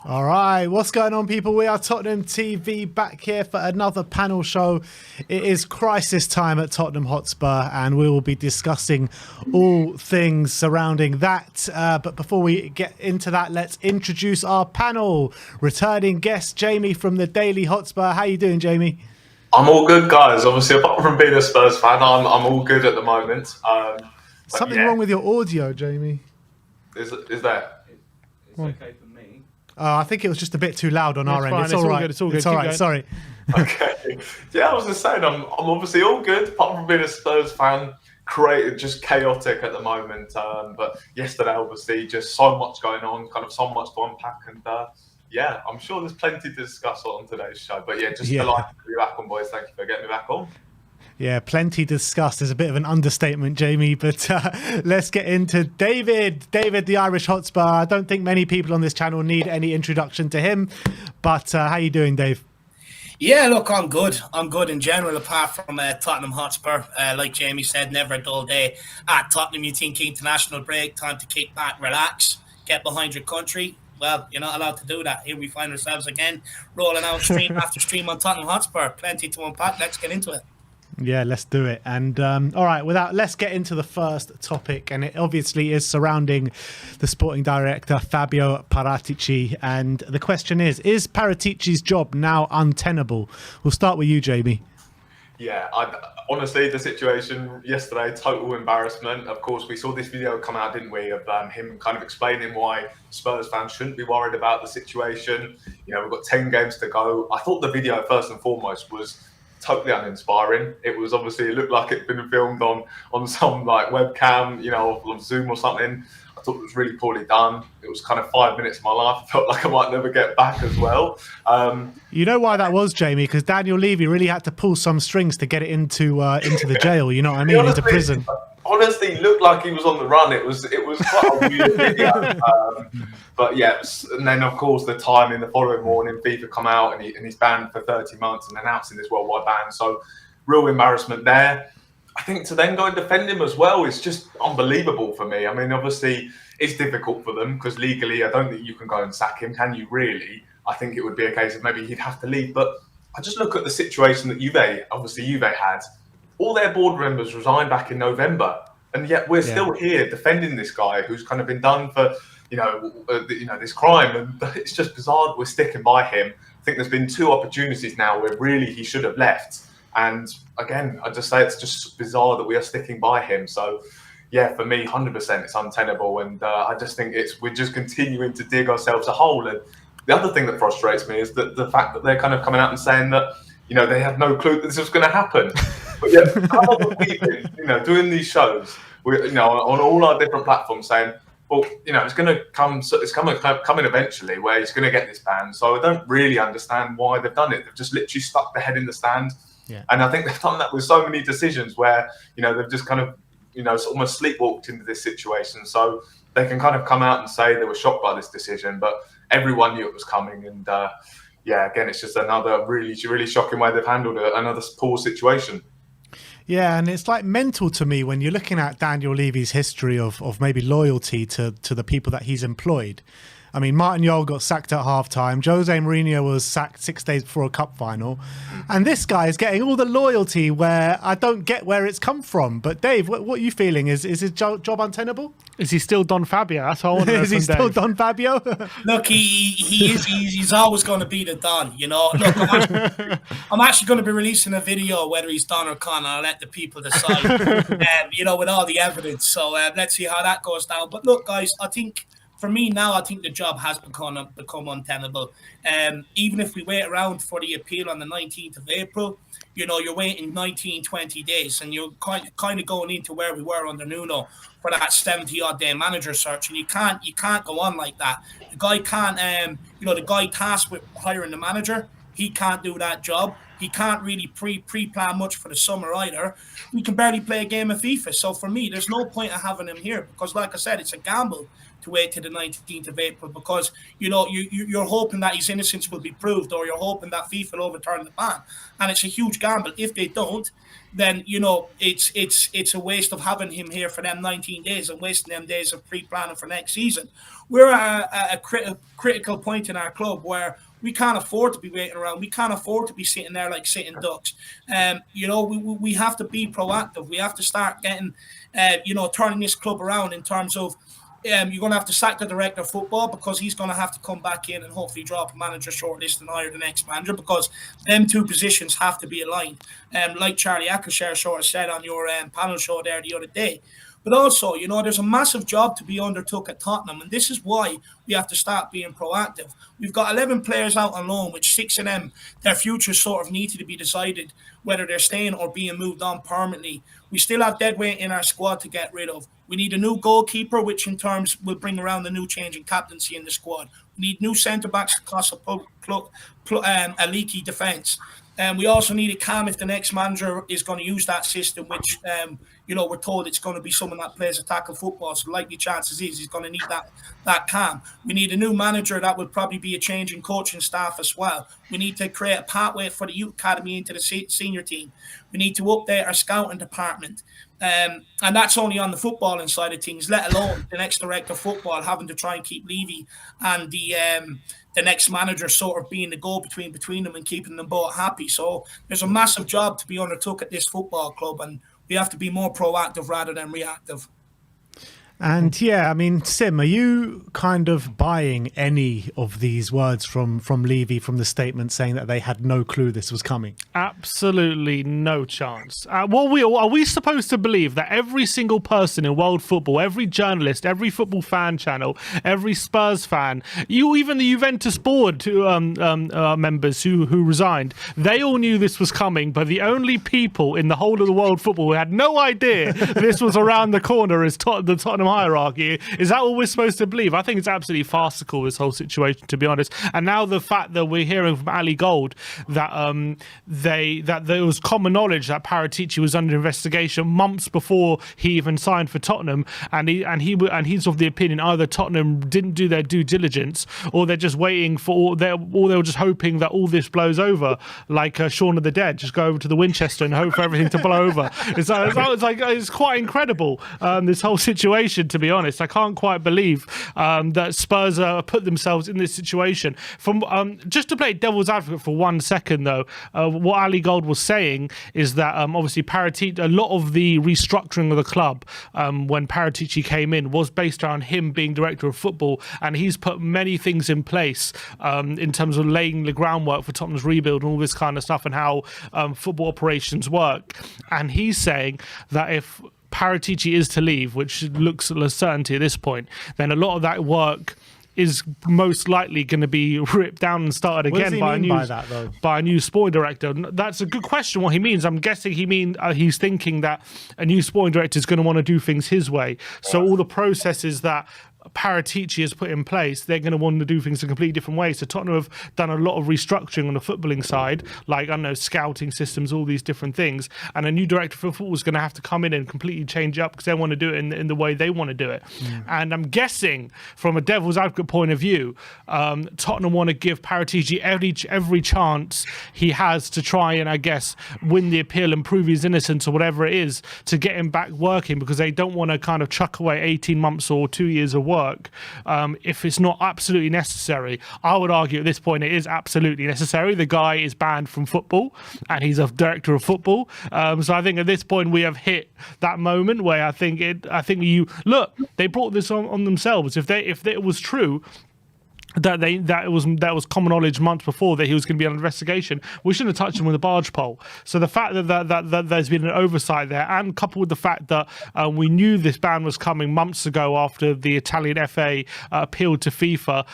All right, what's going on, people? We are Tottenham TV back here for another panel show. It is crisis time at Tottenham Hotspur, and we will be discussing all things surrounding that. But before we get into that, let's introduce our panel. Returning guest Jamie from the Daily Hotspur. How you doing, Jamie? I'm all good, guys. Obviously, apart from being a Spurs fan, I'm all good at the moment. Something wrong with your audio, Jamie? Is there? It's okay for me. I think it was just a bit too loud on our end. Fine. It's all right. Good. It's all good. It's all right. Sorry. Okay. Yeah, I was just saying, I'm obviously all good, apart from being a Spurs fan. Just chaotic at the moment. But yesterday, obviously, just so much going on, kind of so much to unpack, and yeah, I'm sure there's plenty to discuss on today's show. But yeah, just delighted to be back on, boys. Thank you for getting me back on. Yeah, plenty discussed is a bit of an understatement, Jamie, but let's get into David. David, the Irish Hotspur. I don't think many people on this channel need any introduction to him, but how you doing, Dave? Yeah, look, I'm good. I'm good in general, apart from Tottenham Hotspur. Like Jamie said, never a dull day at Tottenham. You think international break, time to kick back, relax, get behind your country. Well, you're not allowed to do that. Here we find ourselves again, rolling out stream after stream on Tottenham Hotspur. Plenty to unpack. Let's get into it. Yeah, let's do it. And all right, let's get into the first topic, and it obviously is surrounding the sporting director Fabio Paratici. And the question is Paratici's job now untenable? We'll start with you, Jamie. Yeah, honestly, the situation yesterday, total embarrassment. Of course, we saw this video come out, didn't we, of him kind of explaining why Spurs fans shouldn't be worried about the situation. You know, we've got 10 games to go. I thought the video, first and foremost, was totally uninspiring. It was obviously, it looked like it'd been filmed on some like webcam, you know, on Zoom or something. I thought it was really poorly done. It was kind of 5 minutes of my life. I felt like I might never get back as well. You know why that was, Jamie? Because Daniel Levy really had to pull some strings to get it into the jail. You know what I mean? Honestly, into prison. Honestly, looked like he was on the run. It was quite a weird video. But yeah, and then of course the timing, the following morning, FIFA come out and he's banned for 30 months and announcing this worldwide ban. So real embarrassment there. I think to then go and defend him as well is just unbelievable for me. I mean, obviously it's difficult for them because legally I don't think you can go and sack him. Can you really? I think it would be a case of maybe he'd have to leave. But I just look at the situation that Juve had. All their board members resigned back in November, and yet we're still here defending this guy who's kind of been done for, this crime, and it's just bizarre. We're sticking by him. I think there's been 2 opportunities now where really he should have left, and again, I just say it's just bizarre that we are sticking by him. So, yeah, for me, 100% it's untenable, and I just think we're just continuing to dig ourselves a hole. And the other thing that frustrates me is that the fact that they're kind of coming out and saying that, you know, they had no clue that this was going to happen. But yeah, how long have we been, doing these shows, on all our different platforms saying, well, it's going to come. So it's coming eventually where he's going to get this ban. So I don't really understand why they've done it. They've just literally stuck their head in the sand. Yeah. And I think they've done that with so many decisions where, they've just kind of, almost sleepwalked into this situation. So they can kind of come out and say they were shocked by this decision, but everyone knew it was coming. And yeah, again, it's just another really, really shocking way they've handled it. Another poor situation. Yeah, and it's like mental to me when you're looking at Daniel Levy's history of maybe loyalty to the people that he's employed. I mean, Martin Jol got sacked at halftime. Jose Mourinho was sacked 6 days before a cup final. And this guy is getting all the loyalty where I don't get where it's come from. But Dave, what are you feeling? Is his job untenable? Is he still Don Fabio? That's all I want to know. Is he still Don Fabio? Look, he is. He's always going to be the Don, Look, I'm actually going to be releasing a video whether he's Don or Con, and I'll let the people decide, with all the evidence. So let's see how that goes down. But look, guys, for me now, I think the job has become untenable. Even if we wait around for the appeal on the 19th of April, you're waiting 19, 20 days, and you're kind of going into where we were under Nuno for that 70-odd day manager search, and you can't go on like that. The guy can't, the guy tasked with hiring the manager, he can't do that job. He can't really pre-plan much for the summer either. We can barely play a game of FIFA. So for me, there's no point in having him here because, like I said, it's a gamble to wait till the 19th of April because, you're hoping that his innocence will be proved, or you're hoping that FIFA will overturn the ban. And it's a huge gamble. If they don't, then, it's a waste of having him here for them 19 days and wasting them days of pre-planning for next season. We're at a critical point in our club where we can't afford to be waiting around. We can't afford to be sitting there like sitting ducks. We have to be proactive. We have to start getting, turning this club around in terms of you're going to have to sack the director of football because he's going to have to come back in and hopefully drop a manager shortlist and hire the next manager because them two positions have to be aligned. Like Charlie Akershire sort of said on your panel show there the other day. But also, there's a massive job to be undertook at Tottenham, and this is why we have to start being proactive. We've got 11 players out on loan, which 6 of them, their futures sort of needed to be decided whether they're staying or being moved on permanently. We still have deadweight in our squad to get rid of. We need a new goalkeeper, which in terms will bring around the new change in captaincy in the squad. We need new centre-backs to cause a leaky defence. We also need a cam if the next manager is going to use that system, which, we're told it's going to be someone that plays attack football. So likely chances is he's going to need that cam. We need a new manager. That would probably be a change in coaching staff as well. We need to create a pathway for the youth academy into the senior team. We need to update our scouting department. And that's only on the footballing side of things, let alone the next director of football having to try and keep Levy and the next manager sort of being the go-between between them and keeping them both happy. So there's a massive job to be undertook at this football club, and we have to be more proactive rather than reactive. And yeah, I mean, Sim, are you kind of buying any of these words from Levy, from the statement saying that they had no clue this was coming? Absolutely no chance. Are we supposed to believe that every single person in world football, every journalist, every football fan channel, every Spurs fan, even the Juventus board members who resigned, they all knew this was coming, but the only people in the whole of the world football who had no idea this was around the corner is the Tottenham hierarchy? Is that what we're supposed to believe? I think it's absolutely farcical, this whole situation, to be honest. And now the fact that we're hearing from Ali Gold that there was common knowledge that Paratici was under investigation months before he even signed for Tottenham, and he's of the opinion either Tottenham didn't do their due diligence, or they're just waiting for, they were just hoping that all this blows over, like Shaun of the Dead, just go over to the Winchester and hope for everything to blow over. It's quite incredible, this whole situation. To be honest, I can't quite believe that Spurs put themselves in this situation. From just to play devil's advocate for 1 second, though, what Ali Gold was saying is that obviously Paratici, a lot of the restructuring of the club when Paratici came in was based around him being director of football, and he's put many things in place in terms of laying the groundwork for Tottenham's rebuild and all this kind of stuff and how football operations work. And he's saying that if Paratici is to leave, which looks a certainty at this point, then a lot of that work is most likely going to be ripped down and started again by a new sporting director. That's a good question what he means. I'm guessing he's thinking that a new sporting director is going to want to do things his way. So all the processes that Paratici has put in place, they're going to want to do things a completely different way. So Tottenham have done a lot of restructuring on the footballing side, like, I don't know, scouting systems, all these different things. And a new director for football is going to have to come in and completely change it up because they want to do it in the way they want to do it. And I'm guessing, from a devil's advocate point of view, Tottenham want to give Paratici every chance he has to try and, I guess, win the appeal and prove his innocence or whatever it is to get him back working, because they don't want to kind of chuck away 18 months or 2 years of work if it's not absolutely necessary. I would argue at this point it is absolutely necessary. The guy is banned from football and he's a director of football. So I think at this point we have hit that moment where I think they brought this on themselves. If it was true that was common knowledge months before that he was going to be under investigation, we shouldn't have touched him with a barge pole. So the fact that there's been an oversight there, and coupled with the fact that we knew this ban was coming months ago after the Italian FA appealed to FIFA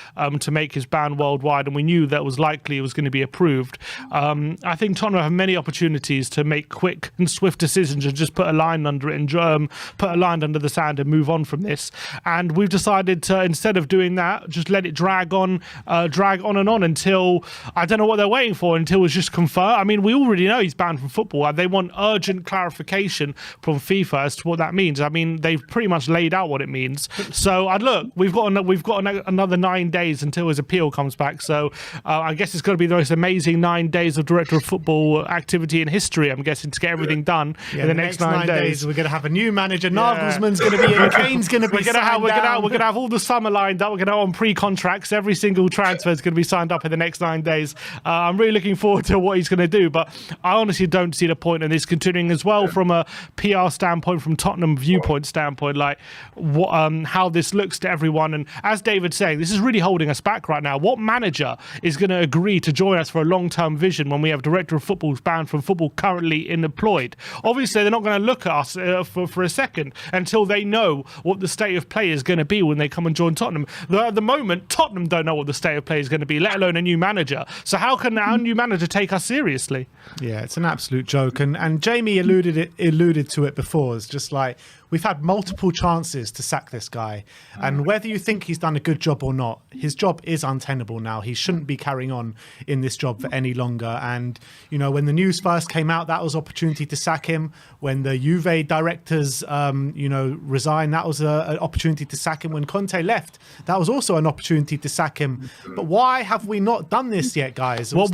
to make his ban worldwide, and we knew that was likely it was going to be approved. I think Tottenham have many opportunities to make quick and swift decisions and just put a line under it and put a line under the sand and move on from this. And we've decided to, instead of doing that, just let it drag drag on and on until I don't know what they're waiting for until it's just confirmed. I mean, we already know he's banned from football. They want urgent clarification from FIFA as to what that means. I mean, they've pretty much laid out what it means. So look, we've got another 9 days until his appeal comes back. So I guess it's going to be the most amazing 9 days of director of football activity in history. I'm guessing to get everything done in the next 9 days. We're going to have a new manager. Nagelsmann's going to be in. Kane's going to be. We're going to have all the summer lined up. We're going to on pre-contracts. Every single transfer is going to be signed up in the next 9 days. I'm really looking forward to what he's going to do. But I honestly don't see the point in this continuing as well from a PR standpoint, from Tottenham viewpoint standpoint, like what, how this looks to everyone. And as David's saying, this is really holding us back right now. What manager is going to agree to join us for a long-term vision when we have director of football banned from football currently employed? Obviously, they're not going to look at us for a second until they know what the state of play is going to be when they come and join Tottenham. At the moment, Tottenham don't know what the state of play is going to be, let alone a new manager. So how can our new manager take us seriously? Yeah, it's an absolute joke. And Jamie alluded to it before. It's just like, we've had multiple chances to sack this guy. And whether you think he's done a good job or not, his job is untenable now. He shouldn't be carrying on in this job for any longer. And, you know, when the news first came out, that was opportunity to sack him. When the Juve directors, resigned, that was an opportunity to sack him. When Conte left, that was also an opportunity to sack him. But why have we not done this yet, guys? What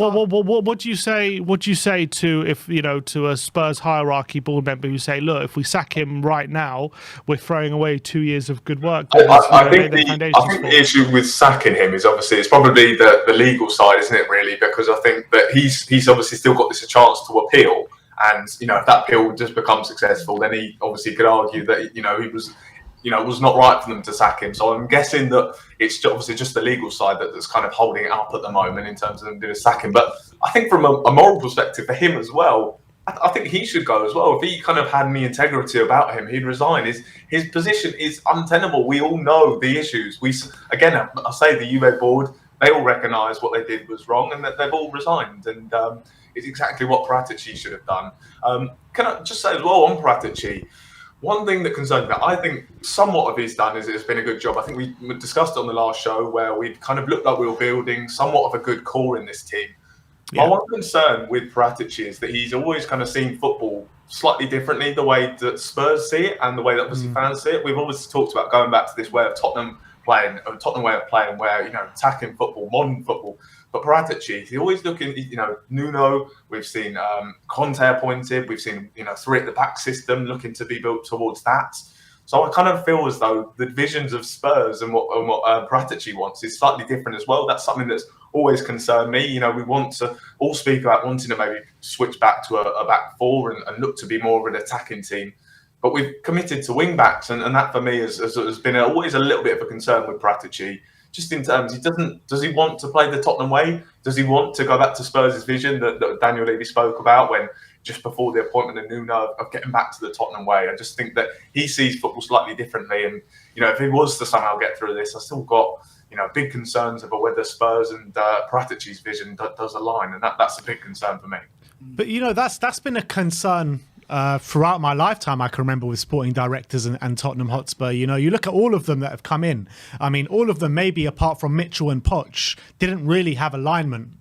do you say? What do you say to a Spurs hierarchy board member who say, look, if we sack him right now, we're throwing away 2 years of good work? I think the issue with sacking him is obviously it's probably the legal side, isn't it? Really, because I think that he's obviously still got this chance to appeal, and if that appeal just becomes successful, then he obviously could argue that he was. It was not right for them to sack him. So I'm guessing that it's obviously just the legal side that's kind of holding it up at the moment in terms of them doing a sacking. But I think from a moral perspective for him as well, I think he should go as well. If he kind of had any integrity about him, he'd resign. His position is untenable. We all know the issues. I say the Juve board, they all recognise what they did was wrong and that they've all resigned. And it's exactly what Paratici should have done. Can I just say as well on Paratici, one thing that concerns me, I think somewhat of his done is it's been a good job. I think we discussed it on the last show where we kind of looked like we were building somewhat of a good core in this team. Yeah. My one concern with Paratici is that he's always kind of seen football slightly differently, the way that Spurs see it and the way that obviously fans see it. We've always talked about going back to this way of Tottenham way of playing where, attacking football, modern football. But Paratici, he's always looking, Nuno, we've seen Conte appointed, we've seen, three at the back system looking to be built towards that. So I kind of feel as though the visions of Spurs and what Paratici wants is slightly different as well. That's something that's always concerned me. We want to all speak about wanting to maybe switch back to a back four and look to be more of an attacking team. But we've committed to wing backs, and that for me has been always a little bit of a concern with Paratici. Just in terms, does he want to play the Tottenham way? Does he want to go back to Spurs' vision that Daniel Levy spoke about when just before the appointment of Nuno of getting back to the Tottenham way? I just think that he sees football slightly differently, and if he was to somehow get through this, I still got big concerns about whether Spurs and Paratici's vision does align, and that's a big concern for me. But that's been a concern throughout my lifetime. I can remember with sporting directors and Tottenham Hotspur. You look at all of them that have come in. I mean, all of them, maybe apart from Mitchell and Poch, didn't really have alignment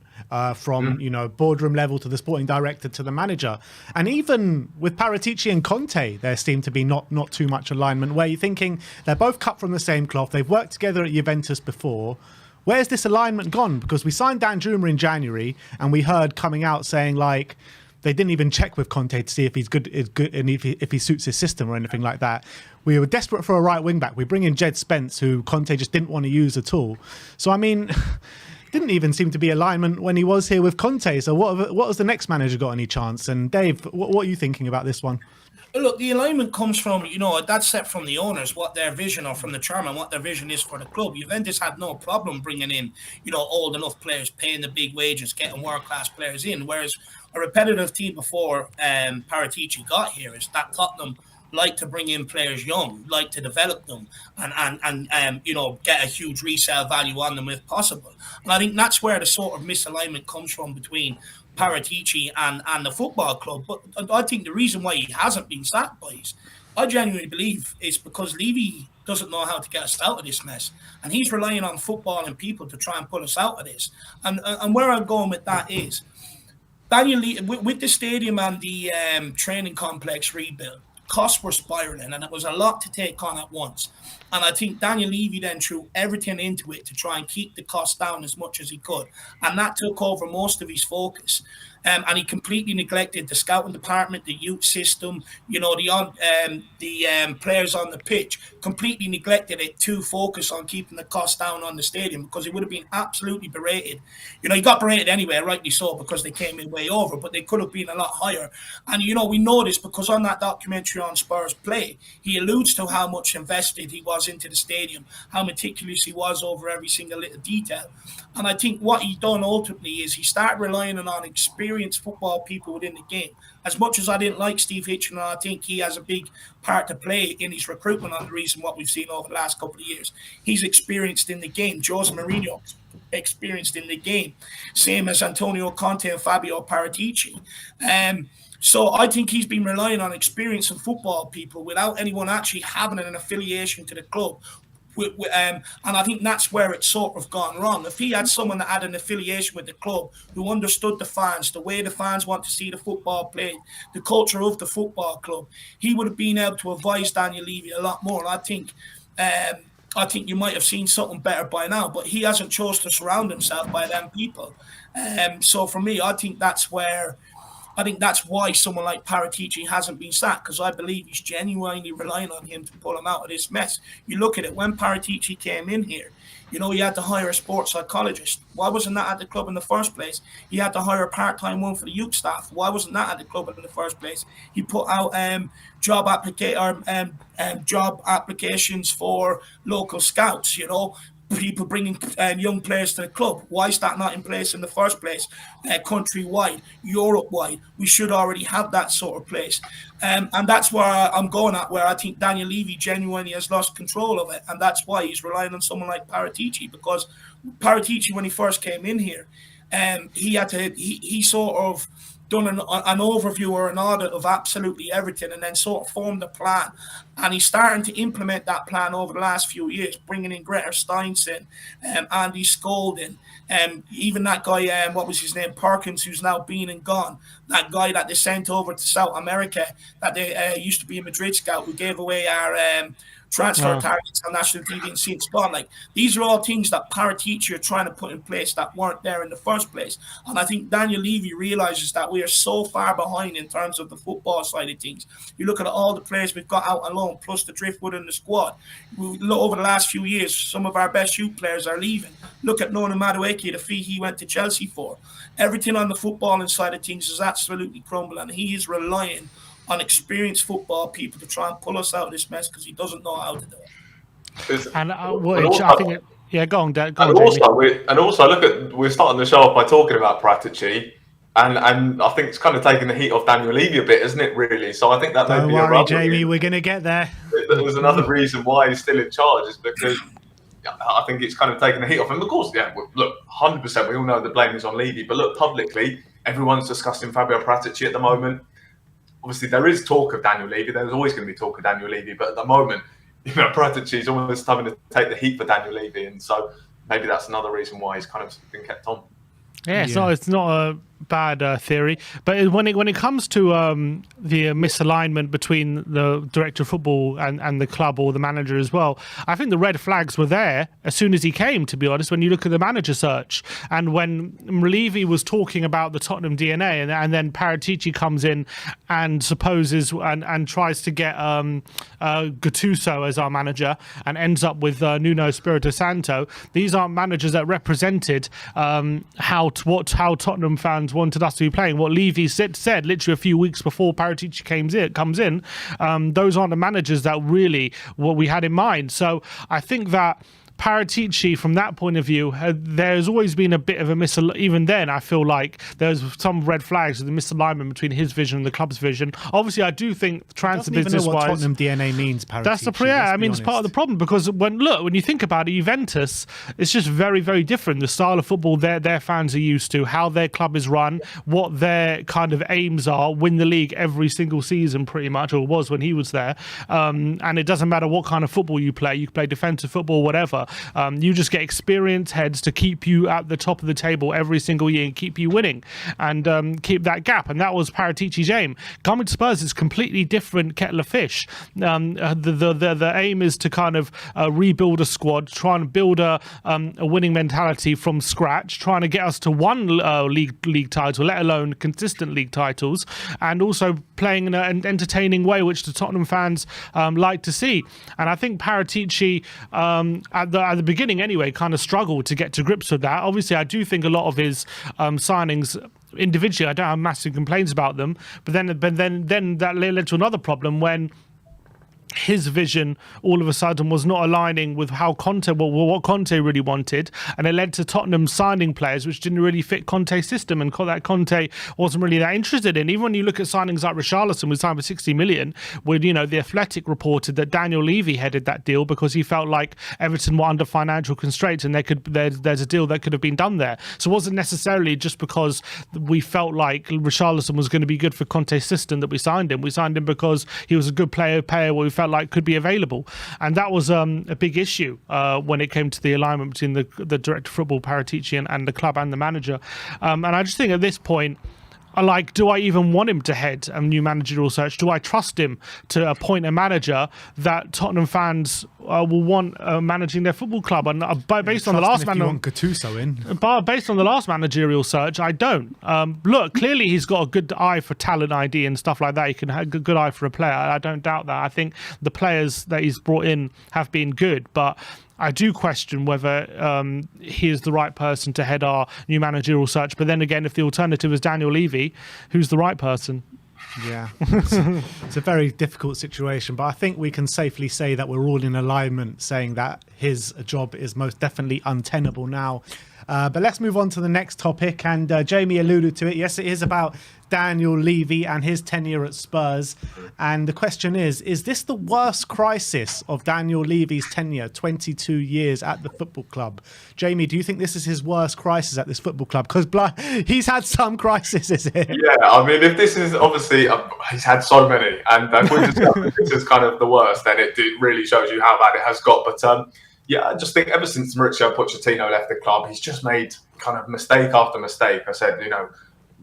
from boardroom level to the sporting director to the manager. And even with Paratici and Conte, there seemed to be not too much alignment, where you're thinking they're both cut from the same cloth. They've worked together at Juventus before. Where's this alignment gone? Because we signed Dan Juma in January, and we heard coming out saying like they didn't even check with Conte to see if he's good and if he suits his system or anything like that. We were desperate for a right wing back. We bring in Jed Spence, who Conte just didn't want to use at all. So I mean, didn't even seem to be alignment when he was here with Conte. So what has the next manager got any chance? And Dave, what are you thinking about this one? Look, the alignment comes from, that's set from the owners, what their vision, or from the chairman, what their vision is for the club. Juventus had no problem bringing in, old enough players, paying the big wages, getting world-class players in. Whereas a repetitive team before Paratici got here is that Tottenham like to bring in players young, like to develop them and get a huge resale value on them if possible. And I think that's where the sort of misalignment comes from between Paratici and the football club. But I think the reason why he hasn't been sacked, boys, I genuinely believe it's because Levy doesn't know how to get us out of this mess, and he's relying on football and people to try and pull us out of this. And where I'm going with that is, Daniel Levy, with the stadium and the training complex rebuild, costs were spiraling, and it was a lot to take on at once. And I think Daniel Levy then threw everything into it to try and keep the cost down as much as he could. And that took over most of his focus. And he completely neglected the scouting department, the youth system, the players on the pitch, completely neglected it to focus on keeping the cost down on the stadium, because he would have been absolutely berated. He got berated anyway, rightly so, because they came in way over, but they could have been a lot higher. And, we know this because on that documentary on Spurs Play, he alludes to how much invested he was into the stadium, how meticulous he was over every single little detail. And I think what he done ultimately is he started relying on experienced football people within the game. As much as I didn't like Steve Hitchen, I think he has a big part to play in his recruitment on the reason what we've seen over the last couple of years. He's experienced in the game. Jose Mourinho experienced in the game. Same as Antonio Conte and Fabio Paratici. So I think he's been relying on experience and football people without anyone actually having an affiliation to the club. And I think that's where it's sort of gone wrong. If he had someone that had an affiliation with the club, who understood the fans, the way the fans want to see the football played, the culture of the football club, he would have been able to advise Daniel Levy a lot more. And I think you might have seen something better by now, but he hasn't chose to surround himself by them people. So for me, I think that's why someone like Paratici hasn't been sacked, because I believe he's genuinely relying on him to pull him out of this mess. You look at it, when Paratici came in here, he had to hire a sports psychologist. Why wasn't that at the club in the first place? He had to hire a part-time one for the youth staff. Why wasn't that at the club in the first place? He put out job applications for local scouts, people bringing young players to the club. Why is that not in place in the first place? Countrywide, Europe-wide, we should already have that sort of place. And that's where I'm going at, where I think Daniel Levy genuinely has lost control of it. And that's why he's relying on someone like Paratici, because Paratici, when he first came in here, he sort of done an overview or an audit of absolutely everything, and then sort of formed a plan. And he's starting to implement that plan over the last few years, bringing in Greta Steinson, Andy Scolding, even that guy, what was his name, Perkins, who's now been and gone. That guy that they sent over to South America, that they used to be a Madrid scout, who gave away our transfer targets on national TV and seen spotlight. These are all things that Paratici are trying to put in place that weren't there in the first place. And I think Daniel Levy realizes that we are so far behind in terms of the football side of things. You look at all the players we've got out on loan, plus the driftwood in the squad. Over the last few years, some of our best youth players are leaving. Look at Nolan Madueke, the fee he went to Chelsea for. Everything on the footballing side of things is absolutely crumbling, and he is relying on experienced football people to try and pull us out of this mess, because he doesn't know how to do it. And I think, go on, Dad. Also, look at, we're starting the show off by talking about Paratici, and I think it's kind of taking the heat off Daniel Levy a bit, isn't it? Really. So I think that don't may be worry, Jamie, we're going to get there. There's another reason why he's still in charge, is because I think it's kind of taking the heat off him. Of course, look, 100%, we all know the blame is on Levy, but look, publicly, everyone's discussing Fabio Paratici at the moment. Obviously, there is talk of Daniel Levy. There's always going to be talk of Daniel Levy. But at the moment, Paratici is almost having to take the heat for Daniel Levy. And so maybe that's another reason why he's kind of been kept on. Yeah, so it's not a bad theory. But when it comes to the misalignment between the director of football and the club, or the manager as well, I think the red flags were there as soon as he came, to be honest, when you look at the manager search. And when Levy was talking about the Tottenham DNA, and then Paratici comes in and supposes and tries to get Gattuso as our manager, and ends up with Nuno Espirito Santo. These aren't managers that represented how Tottenham fans wanted us to be playing. What Levy said literally a few weeks before Paratici comes in, those aren't the managers that really what we had in mind. So I think that Paratici, from that point of view, there's always been a bit of a even then, I feel like there's some red flags of the misalignment between his vision and the club's vision. Obviously, I do think transfer business-wise, what Tottenham DNA means. Paratici, that's I mean, it's part of the problem, because when you think about it, Juventus, it's just very, very different. The style of football their fans are used to, how their club is run, what their kind of aims are, win the league every single season, pretty much, or was when he was there. And it doesn't matter what kind of football you play defensive football, whatever. You just get experienced heads to keep you at the top of the table every single year and keep you winning and keep that gap. And that was Paratici's aim. Coming to Spurs is completely different kettle of fish. The aim is to kind of rebuild a squad, try and build a winning mentality from scratch, trying to get us to one league title, let alone consistent league titles, and also playing in an entertaining way, which the Tottenham fans like to see. And I think Paratici, at the beginning anyway, kind of struggled to get to grips with that. Obviously, I do think a lot of his signings individually, I don't have massive complaints about them, but then that led to another problem when his vision all of a sudden was not aligning with how what Conte really wanted, and it led to Tottenham signing players which didn't really fit Conte's system, and that Conte wasn't really that interested in. Even when you look at signings like Richarlison, was signed for 60 million, where the Athletic reported that Daniel Levy headed that deal because he felt like Everton were under financial constraints and there's a deal that could have been done there. So it wasn't necessarily just because we felt like Richarlison was going to be good for Conte's system that we signed him. We signed him because he was a good player where we felt like could be available, and that was a big issue when it came to the alignment between the director of football, Paratici, and the club and the manager. And I just think at this point, do I even want him to head a new managerial search? Do I trust him to appoint a manager that Tottenham fans will want managing their football club? And based on the last based on the last managerial search, I don't. Look, clearly he's got a good eye for talent ID and stuff like that. He can have a good eye for a player. I don't doubt that. I think the players that he's brought in have been good, but I do question whether he is the right person to head our new managerial search. But then again, if the alternative is Daniel Levy, who's the right person? Yeah, it's a very difficult situation, but I think we can safely say that we're all in alignment saying that his job is most definitely untenable now. But let's move on to the next topic, and Jamie alluded to it. Yes, it is about Daniel Levy and his tenure at Spurs. And the question is this the worst crisis of Daniel Levy's tenure, 22 years at the football club? Jamie, do you think this is his worst crisis at this football club? Because he's had some crises, is it? Yeah, I mean, if this is obviously, he's had so many, and if we discover this is kind of the worst, then it really shows you how bad it has got. But yeah, I just think ever since Mauricio Pochettino left the club, he's just made kind of mistake after mistake. I said,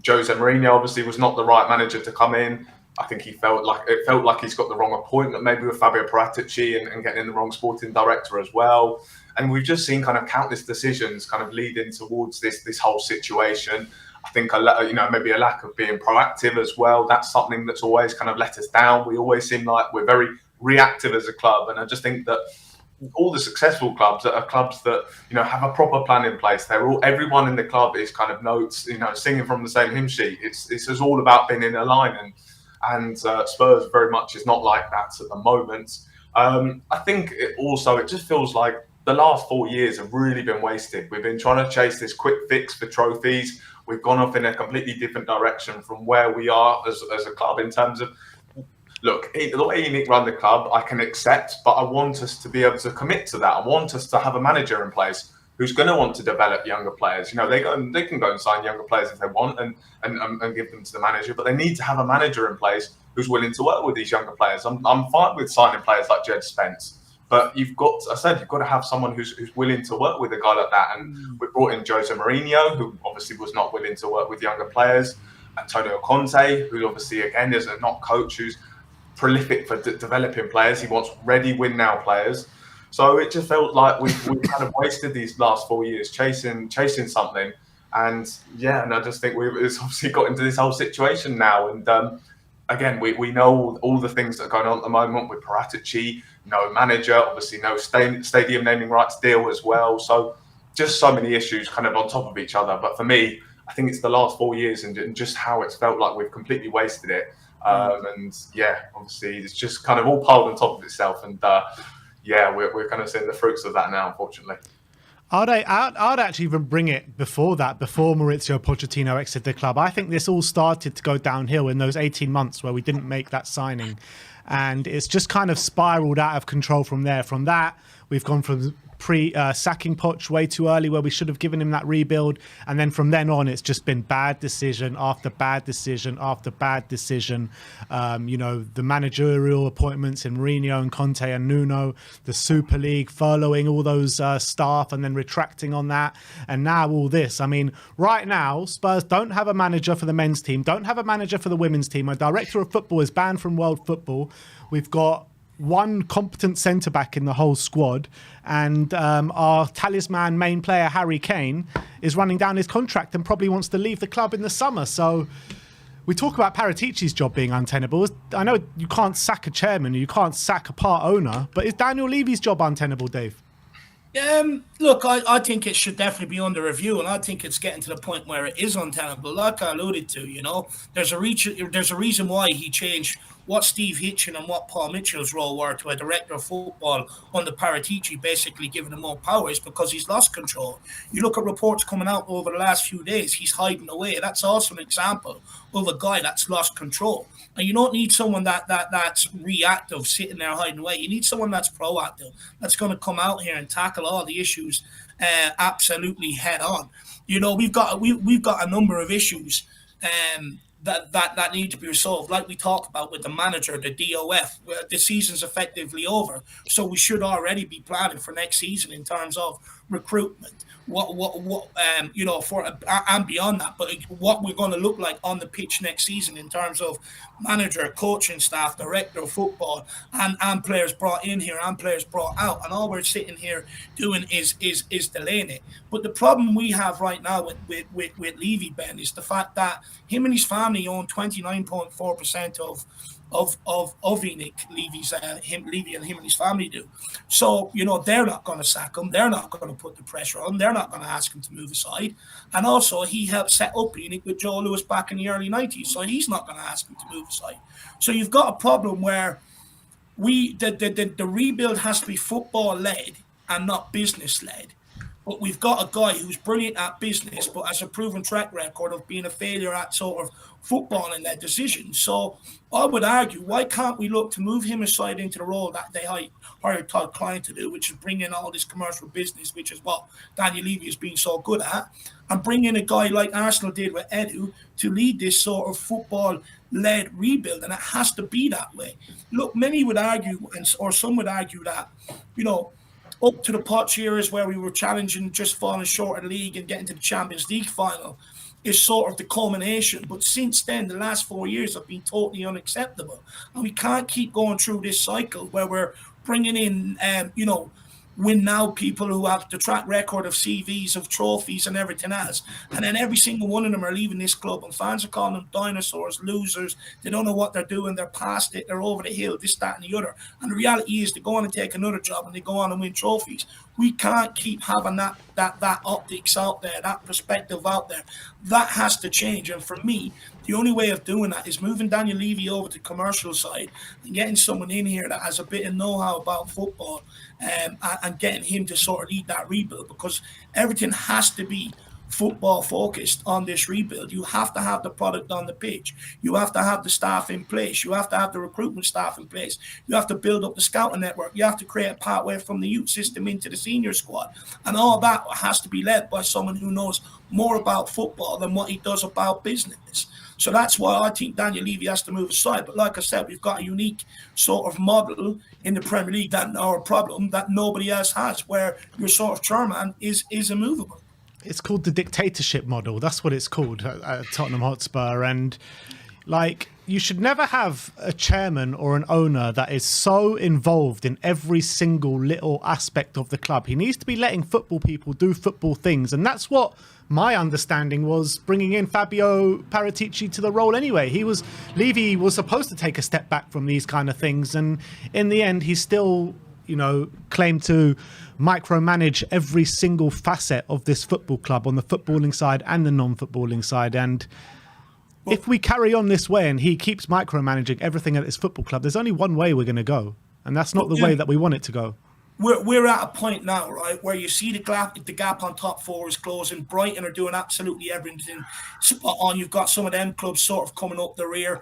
Jose Mourinho obviously was not the right manager to come in. I think it felt like he's got the wrong appointment, maybe with Fabio Paratici and getting in the wrong sporting director as well. And we've just seen kind of countless decisions kind of leading towards this whole situation. I think maybe a lack of being proactive as well. That's something that's always kind of let us down. We always seem like we're very reactive as a club, and I just think that all the successful clubs are clubs that have a proper plan in place. Everyone in the club is kind of notes, singing from the same hymn sheet. It's all about being in alignment, and Spurs very much is not like that at the moment. I think it just feels like the last 4 years have really been wasted. We've been trying to chase this quick fix for trophies. We've gone off in a completely different direction from where we are as a club in terms of. Look, the way Nick run the club, I can accept, but I want us to be able to commit to that. I want us to have a manager in place who's going to want to develop younger players. They can go and sign younger players if they want and give them to the manager, but they need to have a manager in place who's willing to work with these younger players. I'm fine with signing players like Jed Spence, but you've got to have someone who's willing to work with a guy like that. And we brought in Jose Mourinho, who obviously was not willing to work with younger players. Antonio Conte, who obviously again is a not coach who's prolific for developing players. He wants ready win now players. So it just felt like we've kind of wasted these last 4 years chasing something. And I just think it's obviously got into this whole situation now. And again, we know all the things that are going on at the moment with Paratici, no manager, obviously no stadium naming rights deal as well. So just so many issues kind of on top of each other. But for me, I think it's the last 4 years and just how it's felt like we've completely wasted it. And obviously it's just kind of all piled on top of itself. And yeah, we're kind of seeing the fruits of that now, unfortunately. I'd actually even bring it before that, before Maurizio Pochettino exited the club. I think this all started to go downhill in those 18 months where we didn't make that signing. And it's just kind of spiraled out of control from there. From that, we've gone from sacking Poch way too early, where we should have given him that rebuild. And then from then on, it's just been bad decision after bad decision after bad decision. The managerial appointments in Mourinho and Conte and Nuno, the Super League, furloughing all those staff and then retracting on that. And now all this. I mean, right now, Spurs don't have a manager for the men's team, don't have a manager for the women's team. A director of football is banned from world football. We've got one competent centre-back in the whole squad, and our talisman main player, Harry Kane, is running down his contract and probably wants to leave the club in the summer. So we talk about Paratici's job being untenable. I know you can't sack a chairman, you can't sack a part owner, but is Daniel Levy's job untenable, Dave? Look, I think it should definitely be under review, and I think it's getting to the point where it is untenable. Like I alluded to, there's a reason why he changed what Steve Hitchen and what Paul Mitchell's role were to a director of football under Paratici, basically giving him more powers, because he's lost control. You look at reports coming out over the last few days, he's hiding away. That's also an example of a guy that's lost control. And you don't need someone that's reactive, sitting there hiding away. You need someone that's proactive, that's going to come out here and tackle all the issues absolutely head on. We've got a number of issues that need to be resolved, like we talked about with the manager, the DOF. The season's effectively over, so we should already be planning for next season in terms of recruitment. And beyond that, but what we're going to look like on the pitch next season in terms of manager, coaching staff, director of football, and players brought in here and players brought out, and all we're sitting here doing is delaying it. But the problem we have right now with Levy, Ben, is the fact that him and his family own 29.4% of ENIC. Levy and him and his family do. So, they're not going to sack him. They're not going to put the pressure on him. They're not going to ask him to move aside. And also, he helped set up ENIC with Joe Lewis back in the early 90s. So he's not going to ask him to move aside. So you've got a problem where the rebuild has to be football-led and not business-led. But we've got a guy who's brilliant at business, but has a proven track record of being a failure at sort of football and their decisions. So I would argue, why can't we look to move him aside into the role that they hired Todd Klein to do, which is bring in all this commercial business, which is what Daniel Levy has been so good at, and bring in a guy like Arsenal did with Edu to lead this sort of football-led rebuild, and it has to be that way. Look, many would argue, or some would argue that, up to the Poch years where we were challenging, just falling short of the league and getting to the Champions League final is sort of the culmination. But since then, the last 4 years have been totally unacceptable. And we can't keep going through this cycle where we're bringing in, win now people who have the track record of CVs, of trophies and everything else. And then every single one of them are leaving this club, and fans are calling them dinosaurs, losers. They don't know what they're doing. They're past it. They're over the hill, this, that, and the other. And the reality is they go on and take another job and they go on and win trophies. We can't keep having that optics out there, that perspective out there. That has to change. And for me, the only way of doing that is moving Daniel Levy over to the commercial side and getting someone in here that has a bit of know-how about football, and getting him to sort of lead that rebuild, because everything has to be football focused on this rebuild. You have to have the product on the pitch. You have to have the staff in place. You have to have the recruitment staff in place. You have to build up the scouting network. You have to create a pathway from the youth system into the senior squad. And all that has to be led by someone who knows more about football than what he does about business. So that's why I think Daniel Levy has to move aside. But like I said, we've got a unique sort of model in the Premier League, or a problem that nobody else has, where your sort of chairman is immovable. It's called the dictatorship model. That's what it's called at Tottenham Hotspur. And you should never have a chairman or an owner that is so involved in every single little aspect of the club. He needs to be letting football people do football things. And that's what my understanding was, bringing in Fabio Paratici to the role anyway. Levy was supposed to take a step back from these kind of things. And in the end, he still, claimed to micromanage every single facet of this football club on the footballing side and the non-footballing side. And if we carry on this way and he keeps micromanaging everything at this football club, there's only one way we're going to go. And that's not the way that we want it to go. we're at a point now, right, where you see the gap on top four is closing. Brighton are doing absolutely everything spot on. You've got some of them clubs sort of coming up the rear.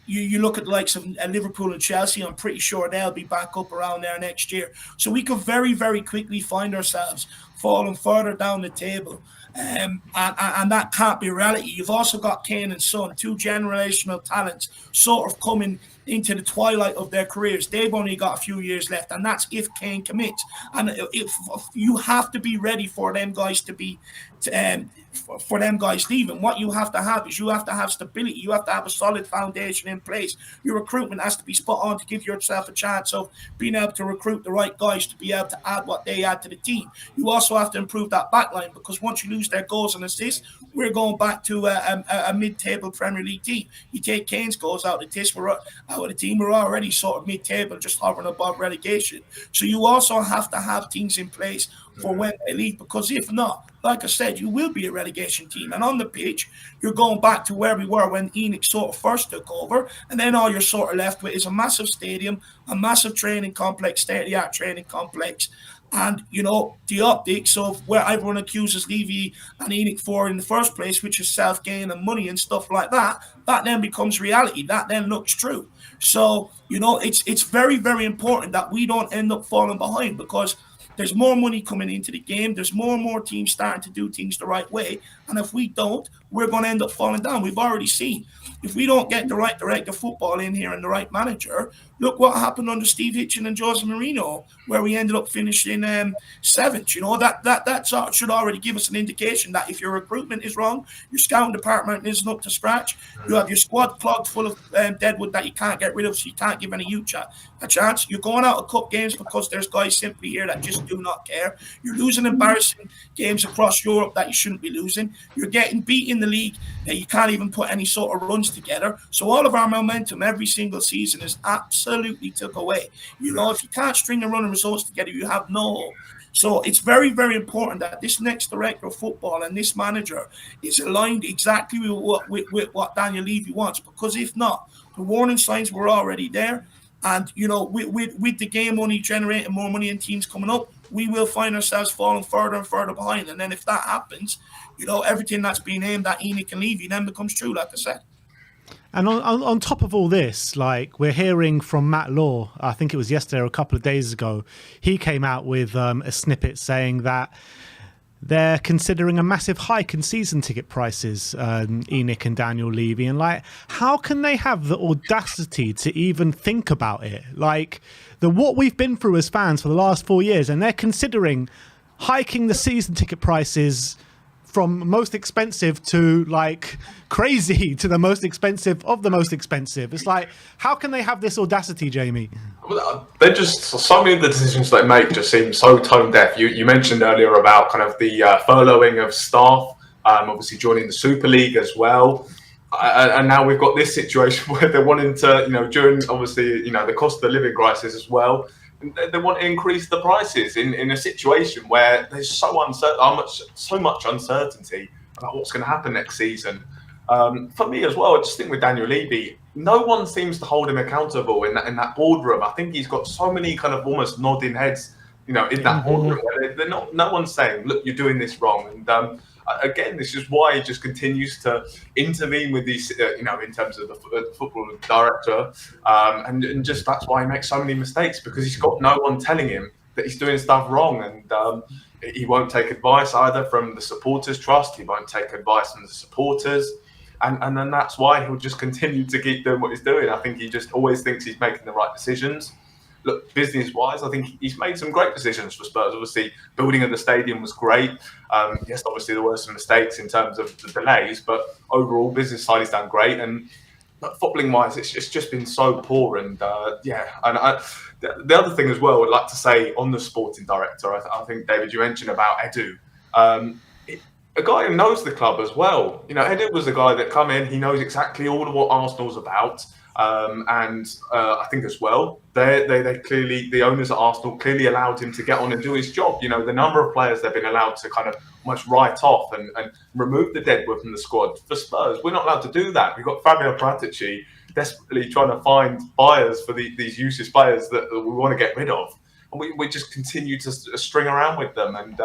You look at the likes of Liverpool and Chelsea. I'm pretty sure they'll be back up around there next year. So we could very, very quickly find ourselves falling further down the table. And that can't be reality. You've also got Kane and Son, two generational talents, sort of coming into the twilight of their careers. They've only got a few years left, and that's if Kane commits. And if you have to be ready for them guys to be, for them guys leaving. What you have to have is you have to have stability. You have to have a solid foundation in place. Your recruitment has to be spot on to give yourself a chance of being able to recruit the right guys to be able to add what they add to the team. You also have to improve that backline, because once you lose their goals and assists, we're going back to a mid-table Premier League team. You take Kane's goals out of the team, we're already sort of mid-table, just hovering above relegation. So you also have to have teams in place for when they leave, because if not, like I said, you will be a relegation team. And on the pitch, you're going back to where we were when ENIC sort of first took over, and then all you're sort of left with is a massive stadium, a massive training complex, state-of-the-art training complex, and, you know, the optics of where everyone accuses Levy and ENIC for in the first place, which is self-gain and money and stuff like that, that then becomes reality. That then looks true. So, you know, it's very, very important that we don't end up falling behind, because there's more money coming into the game. There's more and more teams starting to do things the right way. And if we don't, we're going to end up falling down. We've already seen. If we don't get the right director of football in here and the right manager, look what happened under Steve Hitchen and Jose Mourinho, where we ended up finishing seventh. You know, that sort of should already give us an indication that if your recruitment is wrong, your scouting department isn't up to scratch, you have your squad clogged full of deadwood that you can't get rid of, so you can't give any youth a chance. You're going out of cup games because there's guys simply here that just do not care. You're losing embarrassing games across Europe that you shouldn't be losing. You're getting beat in the league that you can't even put any sort of runs together. So all of our momentum every single season is absolutely took away. You know, if you can't string the running results together, you have no hope. So it's very, very important that this next director of football and this manager is aligned exactly with what Daniel Levy wants. Because if not, the warning signs were already there. And, you know, with the game only generating more money and teams coming up, we will find ourselves falling further and further behind. And then if that happens, you know, everything that's been aimed at ENIC and Levy then becomes true, like I said. And on top of all this, like, we're hearing from Matt Law, I think it was yesterday or a couple of days ago, he came out with a snippet saying that they're considering a massive hike in season ticket prices, ENIC and Daniel Levy. And, like, how can they have the audacity to even think about it? Like, what we've been through as fans for the last 4 years, and they're considering hiking the season ticket prices from most expensive to, like, crazy to the most expensive of the most expensive. It's like, how can they have this audacity, Jamie? Well, they're just, so many of the decisions they make just seem so tone deaf. You mentioned earlier about kind of the furloughing of staff, obviously joining the Super League as well. And now we've got this situation where they're wanting to, you know, during obviously, you know, the cost of the living crisis as well, they want to increase the prices in a situation where there's so much uncertainty about what's going to happen next season. For me as well, I just think with Daniel Levy, no one seems to hold him accountable in that boardroom. I think he's got so many kind of almost nodding heads, you know, in that boardroom where they're not. No one's saying, "Look, you're doing this wrong." And again, this is why he just continues to intervene with these, you know, in terms of the football director, and just that's why he makes so many mistakes, because he's got no one telling him that he's doing stuff wrong, and he won't take advice either from the supporters' trust. He won't take advice from the supporters. And then that's why he'll just continue to keep doing what he's doing. I think he just always thinks he's making the right decisions. Look, business-wise, I think he's made some great decisions for Spurs. Obviously, building of the stadium was great. Yes, obviously there were some mistakes in terms of the delays, but overall, business side he's done great. And footballing-wise, it's just been so poor. And the other thing as well, I'd like to say on the sporting director, I think, David, you mentioned about Edu. A guy who knows the club as well. You know, Edu was a guy that come in, he knows exactly all of what Arsenal's about. And I think as well, they clearly, the owners at Arsenal clearly allowed him to get on and do his job. You know, the number of players they've been allowed to kind of almost write off and remove the deadwood from the squad. For Spurs, we're not allowed to do that. We've got Fabio Paratici desperately trying to find buyers for these useless players that we want to get rid of. and we just continue to string around with them. And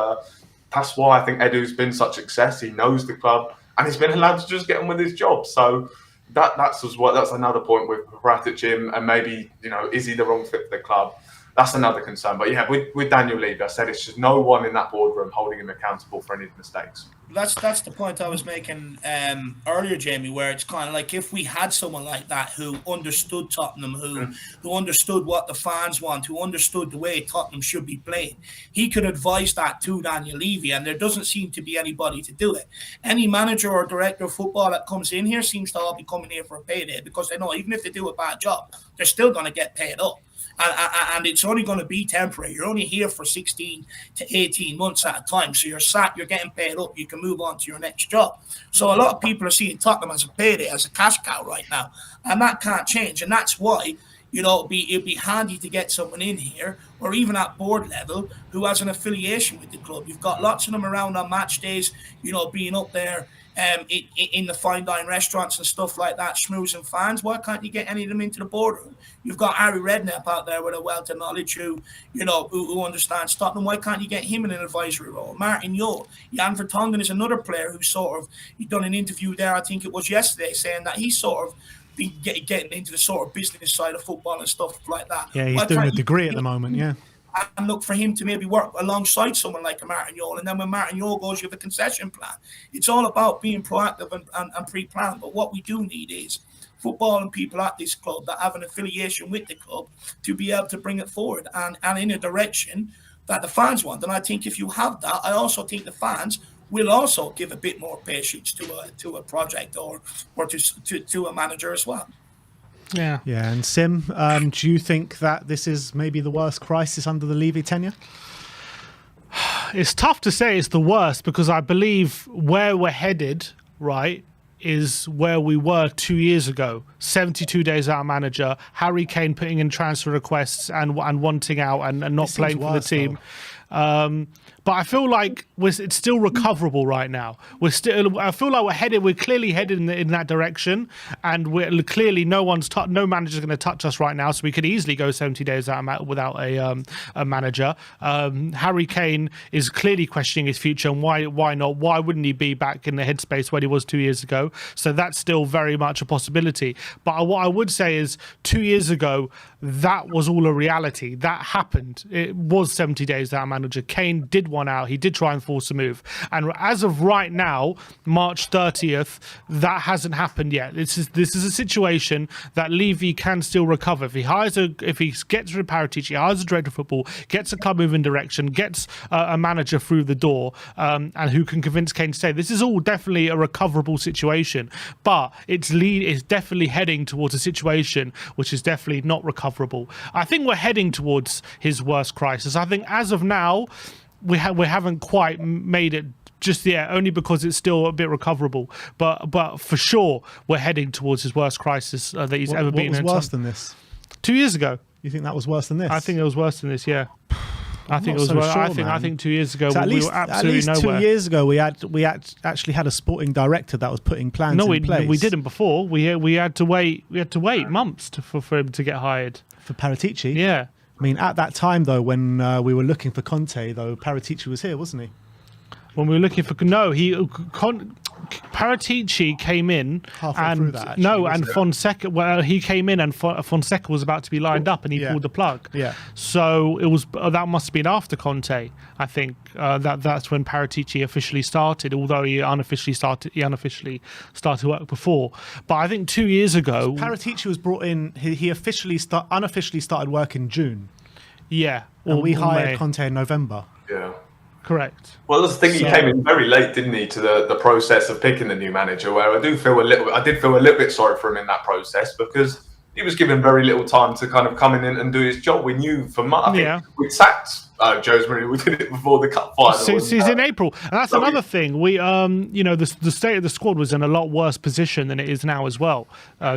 that's why I think Edu's been such success. He knows the club, and he's been allowed to just get on with his job. So that's as well. That's another point with Paratici, and maybe, you know, is he the wrong fit for the club? That's another concern. But yeah, with Daniel Levy, I said it's just no one in that boardroom holding him accountable for any mistakes. That's the point I was making earlier, Jamie, where it's kind of like if we had someone like that who understood Tottenham, who understood what the fans want, who understood the way Tottenham should be playing, he could advise that to Daniel Levy, and there doesn't seem to be anybody to do it. Any manager or director of football that comes in here seems to all be coming here for a payday, because they know even if they do a bad job, they're still going to get paid up. And it's only going to be temporary. You're only here for 16 to 18 months at a time. So you're sat, you're getting paid up, you can move on to your next job. So a lot of people are seeing Tottenham as a payday, as a cash cow right now. And that can't change. And that's why, you know, it'd be handy to get someone in here, or even at board level, who has an affiliation with the club. You've got lots of them around on match days, you know, being up there in the fine dining restaurants and stuff like that, schmoozing fans. Why can't you get any of them into the boardroom? You've got Harry Redknapp out there with a wealth of knowledge who understands Tottenham. Why can't you get him in an advisory role? Martin Yule, Jan Vertonghen is another player who he done an interview there, I think it was yesterday, saying that he's sort of been getting into the sort of business side of football and stuff like that. Yeah, he's doing a degree at the moment, yeah. And look for him to maybe work alongside someone like a Martin Yule. And then when Martin Yule goes, you have a concession plan. It's all about being proactive and pre-planned. But what we do need is football and people at this club that have an affiliation with the club to be able to bring it forward and in a direction that the fans want. And I think if you have that, I also think the fans will also give a bit more patience to a project or to a manager as well. Yeah. And Sim, do you think that this is maybe the worst crisis under the Levy tenure? It's tough to say it's the worst, because I believe where we're headed, right, is where we were 2 years ago. 72 days out of manager, Harry Kane putting in transfer requests and wanting out and not playing for the team. But I feel like it's still recoverable right now. I feel like we're clearly headed in that direction, and we're clearly no manager's going to touch us right now. So we could easily go 70 days without a manager. Harry Kane is clearly questioning his future, and why not? Why wouldn't he be back in the headspace where he was 2 years ago? So that's still very much a possibility. But what I would say is 2 years ago, that was all a reality. That happened. It was 70 days without a manager. Kane did one out. He did try and force a move. And as of right now, March 30th, that hasn't happened yet. This is a situation that Levy can still recover. If he gets rid of Paratici, hires a director of football, gets a club moving direction, gets a manager through the door, and who can convince Kane to stay. This is all definitely a recoverable situation. But it's definitely heading towards a situation which is definitely not recoverable. I think we're heading towards his worst crisis. I think as of now, we haven't quite made it just yet, only because it's still a bit recoverable. But for sure, we're heading towards his worst crisis that he's ever been in. What was worse than this? 2 years ago. You think that was worse than this? I think it was worse than this. Yeah. I think it was. I think 2 years ago we were absolutely nowhere. 2 years ago we actually had a sporting director that was putting plans in place. No, we didn't before. We had to wait. We had to wait months for him to get hired. For Paratici. Yeah. I mean, at that time though, when we were looking for Conte, though, Paratici was here, wasn't he? When we were looking for Paratici came in and Fonseca. Well, he came in and Fonseca was about to be lined up, and he pulled the plug. Yeah. So it was that must have been after Conte. I think that's when Paratici officially started, although he unofficially started work before. But I think 2 years ago, Paratici was brought in. He unofficially started work in June. Yeah. And we hired Conte in November. Yeah. Correct. Well, that's the thing. He came in very late, didn't he, to the process of picking the new manager? Where I did feel a little bit sorry for him in that process, because he was given very little time to kind of come in and do his job. We knew for months. We'd sacked Jose Mourinho. We did it before the cup final. Since in April, and that's another thing. We, the state of the squad was in a lot worse position than it is now as well.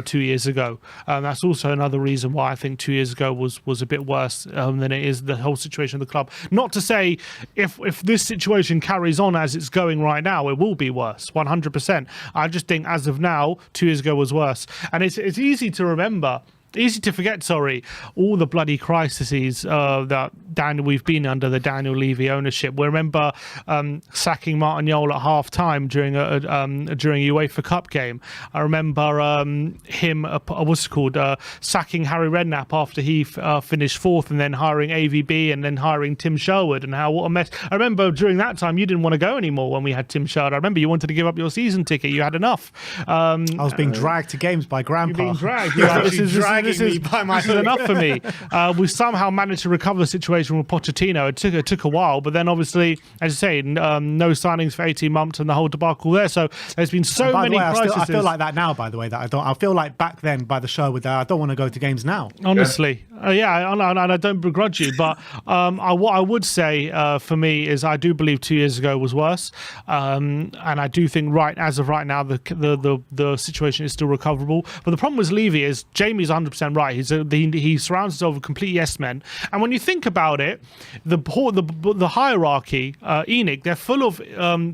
2 years ago, that's also another reason why I think 2 years ago was a bit worse than it is the whole situation of the club. Not to say if this situation carries on as it's going right now, it will be worse. 100%. I just think as of now, 2 years ago was worse, and it's easy to remember easy to forget, sorry, all the bloody crises that we've been under the Daniel Levy ownership. We remember sacking Martin Jol at half-time during a UEFA Cup game. I remember him, sacking Harry Redknapp after he finished fourth, and then hiring AVB, and then hiring Tim Sherwood, and what a mess. I remember during that time you didn't want to go anymore when we had Tim Sherwood. I remember you wanted to give up your season ticket. You had enough. I was being dragged to games by Grandpa. You're being dragged. This is enough for me. We somehow managed to recover the situation with Pochettino. It took a while, but then obviously, as I say, no signings for 18 months and the whole debacle there. So there's been so many crises. I feel like that now, by the way, that I feel like back then by the show with that, I don't want to go to games now. Honestly. And I don't begrudge you, but what I would say for me is I do believe 2 years ago was worse, and I do think as of right now the situation is still recoverable. But the problem with Levy is Jamie's 100% right. He surrounds himself with complete yes men, and when you think about it, the hierarchy, ENIC, they're full of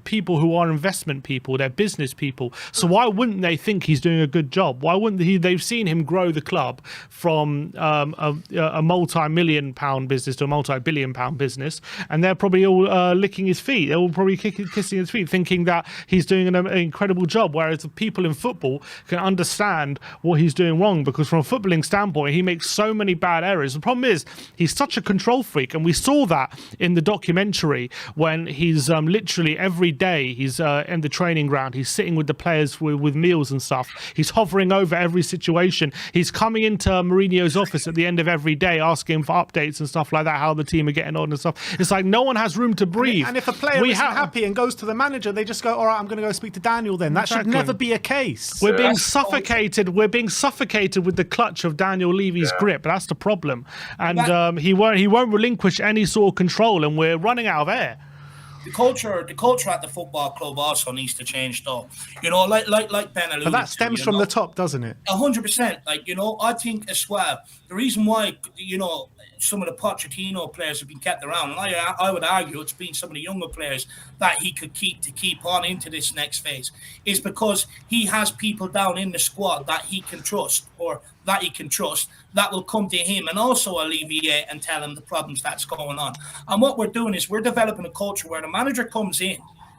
people who are investment people, they're business people. So why wouldn't they think he's doing a good job? Why wouldn't they've seen him grow the club from a multi-million pound business to a multi-billion pound business, and they're probably all licking his feet. They're all probably kissing his feet, thinking that he's doing an incredible job, whereas the people in football can understand what he's doing wrong, because from a footballing standpoint he makes so many bad errors. The problem is he's such a control freak, and we saw that in the documentary when he's literally every day he's in the training ground, he's sitting with the players with meals and stuff, he's hovering over every situation, he's coming into Mourinho's office at the end of every day asking for updates and stuff like that, how the team are getting on and stuff. It's like no one has room to breathe. And if a player isn't happy and goes to the manager, they just go, all right, I'm going to go speak to Daniel then. That should never be a case. We're being suffocated. We're being suffocated with the clutch of Daniel Levy's grip. That's the problem. And he won't relinquish any sort of control, and we're running out of air. The culture at the football club also needs to change, though. Like Ben alluded to. But that stems from the top, doesn't it? 100%. I think as well, the reason why, some of the Pochettino players have been kept around, and I would argue it's been some of the younger players that he could keep on into this next phase, is because he has people down in the squad that he can trust, that will come to him and also alleviate and tell him the problems that's going on. And what we're doing is we're developing a culture where the manager comes in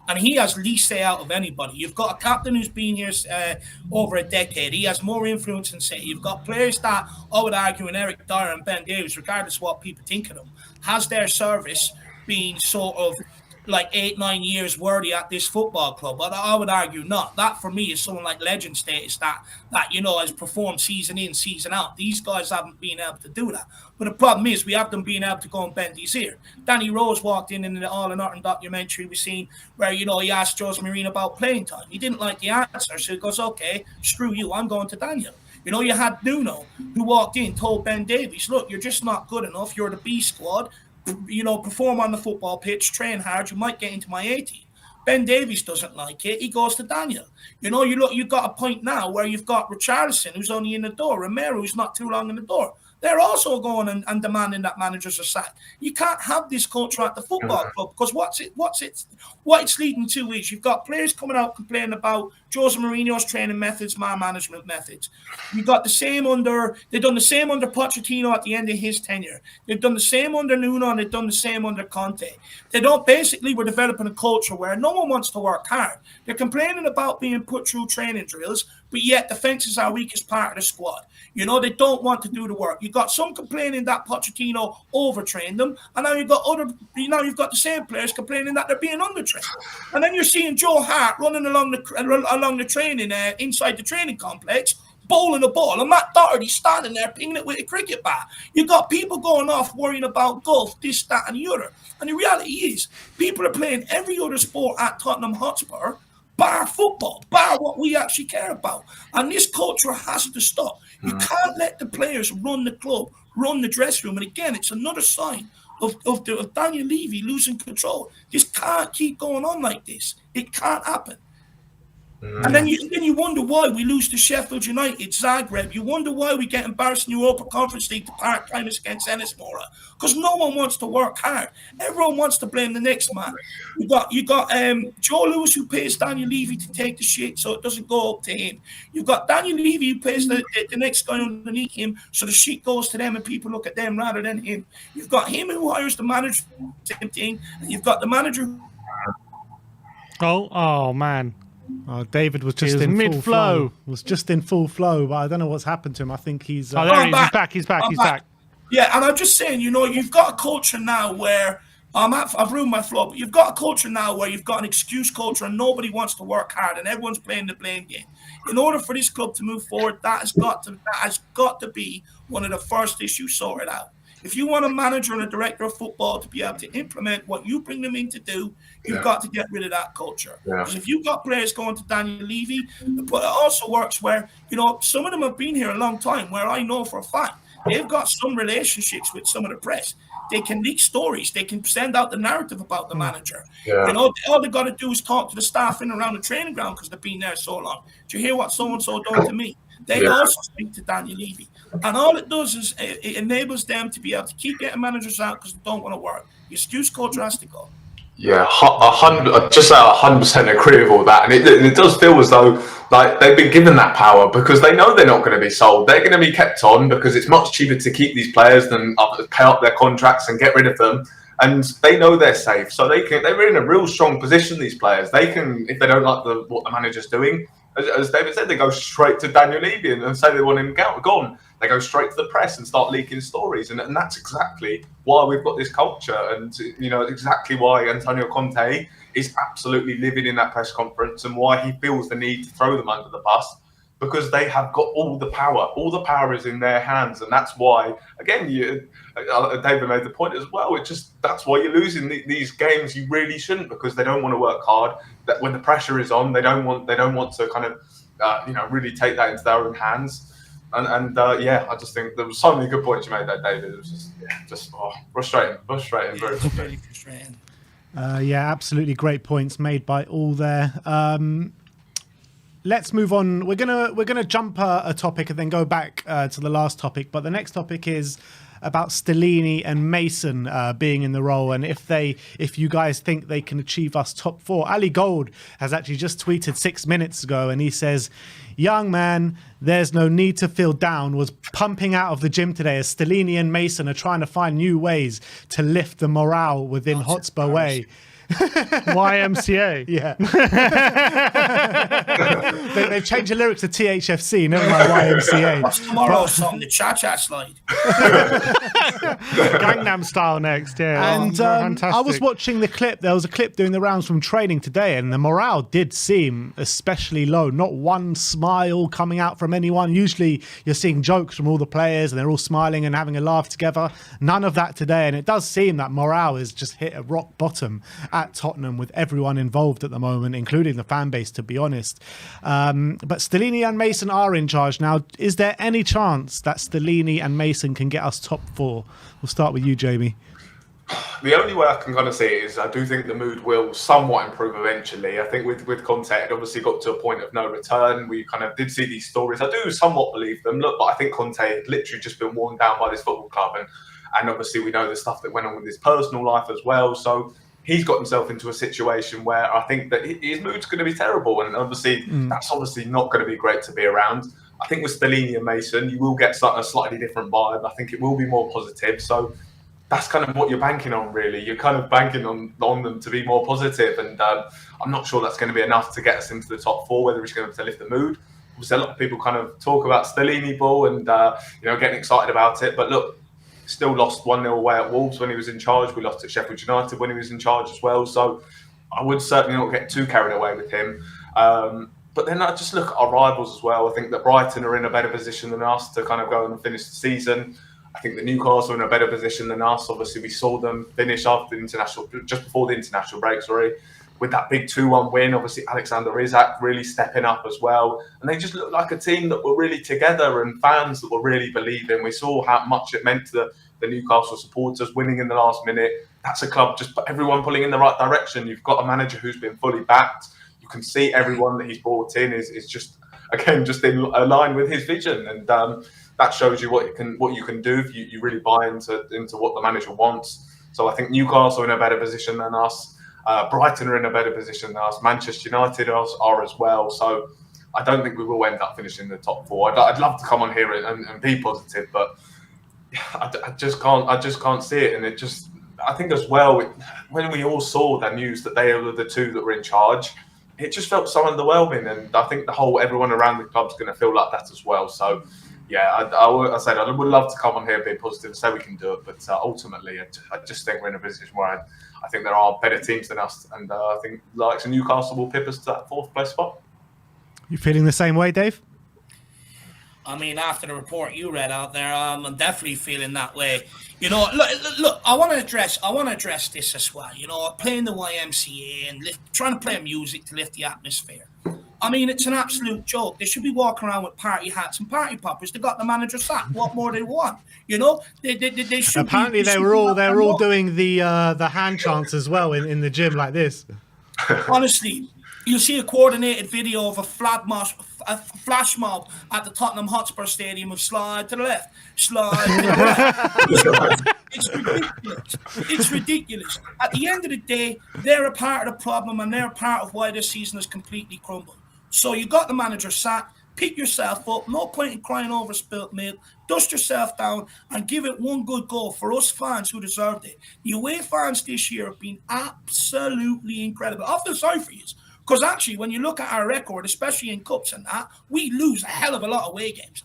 and he has least say out of anybody. You've got a captain who's been here over a decade. He has more influence than say. You've got players that, I would argue, in Eric Dyer and Ben Davies, regardless of what people think of them, has their service been sort of like 8-9 years worthy at this football club? But I would argue not. That for me is someone like legend status that has performed season in, season out. These guys haven't been able to do that. But the problem is we have them being able to go and bend his ear. Danny Rose walked in the All or Nothing documentary we seen where, he asked Jose Mourinho about playing time. He didn't like the answer, so he goes, okay, screw you, I'm going to Daniel. You had Nuno, who walked in, told Ben Davies, look, you're just not good enough. You're the B squad. Perform on the football pitch, train hard, you might get into my 18. Ben Davies doesn't like it. He goes to Daniel. You've got a point now where you've got Richarlison, who's only in the door, Romero, who's not too long in the door. They're also going and demanding that managers are sacked. You can't have this culture at the football club, because what it's leading to is you've got players coming out complaining about Jose Mourinho's training methods, man management methods. You've got they've done the same under Pochettino at the end of his tenure. They've done the same under Nuno, and they've done the same under Conte. We're developing a culture where no one wants to work hard. They're complaining about being put through training drills, but yet defense is our weakest part of the squad. They don't want to do the work. You've got some complaining that Pochettino overtrained them, and now you've got the same players complaining that they're being undertrained. And then you're seeing Joe Hart running along the training inside the training complex, bowling a ball, and Matt Doherty standing there pinging it with a cricket bat. You've got people going off worrying about golf, this, that, and the other. And the reality is, people are playing every other sport at Tottenham Hotspur, bar football, bar what we actually care about. And this culture has to stop. You can't let the players run the club, run the dressing room. And again, it's another sign of Daniel Levy losing control. This can't keep going on like this. It can't happen. And then you wonder why we lose to Sheffield United, Zagreb. You wonder why we get embarrassed in Europa Conference League to part-timers against Ennismora. Because no one wants to work hard. Everyone wants to blame the next man. You got Joe Lewis who pays Daniel Levy to take the shit so it doesn't go up to him. You've got Daniel Levy who pays the next guy underneath him so the shit goes to them and people look at them rather than him. You've got him who hires the manager, same thing, and you've got the manager. Oh man. Oh, David was just in mid full flow. Was just in full flow, but I don't know what's happened to him. I think he's. Oh, there he is. He's back. Yeah, and I'm just saying, you've got a culture now where I've ruined my flow, but you've got a culture now where you've got an excuse culture and nobody wants to work hard and everyone's playing the blame game. In order for this club to move forward, that has got to be one of the first issues sorted out. If you want a manager and a director of football to be able to implement what you bring them in to do, you've got to get rid of that culture. Because if you've got players going to Daniel Levy, but it also works where, some of them have been here a long time, where I know for a fact they've got some relationships with some of the press. They can leak stories. They can send out the narrative about the manager. All they've got to do is talk to the staff in and around the training ground because they've been there so long. Do you hear what so-and-so done to me? They also speak to Daniel Levy. And all it does is it enables them to be able to keep getting managers out because they don't want to work. The excuse culture has to go. Yeah, 100% agree with all that. And it does feel as though like they've been given that power because they know they're not going to be sold. They're going to be kept on because it's much cheaper to keep these players than pay up their contracts and get rid of them. And they know they're safe. So they're in a real strong position, these players. They can, if they don't like what the manager's doing, as David said, they go straight to Daniel Levy and say they want him gone. They go straight to the press and start leaking stories. And that's exactly why we've got this culture. And, exactly why Antonio Conte is absolutely livid in that press conference and why he feels the need to throw them under the bus, because they have got all the power. All the power is in their hands. And that's why, again, David made the point as well. That's why you're losing these games. You really shouldn't, because they don't want to work hard. That when the pressure is on, they don't want to kind of, really take that into their own hands. And I just think there was so many good points you made there, David. It was just frustrating, very frustrating. Absolutely great points made by all there. Let's move on. We're gonna jump a topic and then go back to the last topic. But the next topic is about Stellini and Mason being in the role, and if you guys think they can achieve us top four. Ali Gold has actually just tweeted 6 minutes ago, and he says, "Young man, there's no need to feel down. Was pumping out of the gym today as Stellini and Mason are trying to find new ways to lift the morale within Hotspur Way." YMCA. Yeah. They've changed the lyrics to THFC, never mind YMCA. What's tomorrow's song? The Cha-Cha Slide. Gangnam Style next, yeah. And I was watching the clip. There was a clip doing the rounds from training today, and the morale did seem especially low. Not one smile coming out from anyone. Usually you're seeing jokes from all the players and they're all smiling and having a laugh together. None of that today, and it does seem that morale has just hit a rock bottom at Tottenham with everyone involved at the moment, including the fan base, to be honest. But Stellini and Mason are in charge now. Is there any chance that Stellini and Mason can get us top four? We'll start with you, Jamie. The only way I can kind of see it is I do think the mood will somewhat improve eventually. I think with Conte, it obviously got to a point of no return. We kind of did see these stories. I do somewhat believe them. Look, but I think Conte had literally just been worn down by this football club. And obviously we know the stuff that went on with his personal life as well. So he's got himself into a situation where I think that his mood's going to be terrible. And obviously that's obviously not going to be great to be around. I think with Stellini and Mason, you will get a slightly different vibe. I think it will be more positive. So that's kind of what you're banking on, really. You're kind of banking on them to be more positive. And I'm not sure that's going to be enough to get us into the top four, whether it's going to lift the mood. Obviously, a lot of people kind of talk about Stellini ball and, getting excited about it. But look, still lost 1-0 away at Wolves when he was in charge. We lost at Sheffield United when he was in charge as well. So I would certainly not get too carried away with him. But then I just look at our rivals as well. I think that Brighton are in a better position than us to kind of go and finish the season. I think that Newcastle are in a better position than us. Obviously, we saw them finish after just before the international break, with that big 2-1 win. Obviously, Alexander Isak really stepping up as well. And they just looked like a team that were really together and fans that were really believing. We saw how much it meant to the Newcastle supporters winning in the last minute. That's a club, just everyone pulling in the right direction. You've got a manager who's been fully backed. you can see everyone that he's brought in is just, again, just in line with his vision, and that shows you what you can do if you really buy into what the manager wants. So I think Newcastle are in a better position than us. Brighton are in a better position than us. Manchester United are as well. So I don't think we will end up finishing in the top 4. I'd love to come on here and be positive, but I just can't see it. And it just, I think as well, when we all saw the news that they were the 2 that were in charge, it just felt so underwhelming. And I think everyone around the club's going to feel like that as well. So yeah, I would love to come on here and be positive and say we can do it, but ultimately, I just think we're in a position where I think there are better teams than us, and I think likes of Newcastle will pip us to that 4th place spot. You feeling the same way, Dave? I mean, after the report you read out there, I'm definitely feeling that way. You know, look. I want to address this as well. You know, playing the YMCA and trying to play music to lift the atmosphere. I mean, it's an absolute joke. They should be walking around with party hats and party poppers. They got the manager sacked. What more do they want? You know, they should. Apparently, they were all doing the hand chants as well in the gym like this. Honestly, you see a coordinated video of a flash mob at the Tottenham Hotspur Stadium of slide to the left, slide to the right. It's ridiculous. It's ridiculous. At the end of the day, they're a part of the problem, and they're a part of why this season has completely crumbled. So you got the manager sacked. Pick yourself up. No point in crying over spilt milk. Dust yourself down and give it one good go for us fans who deserved it. The away fans this year have been absolutely incredible. I feel sorry for you. Because actually, when you look at our record, especially in cups and that, we lose a hell of a lot of away games.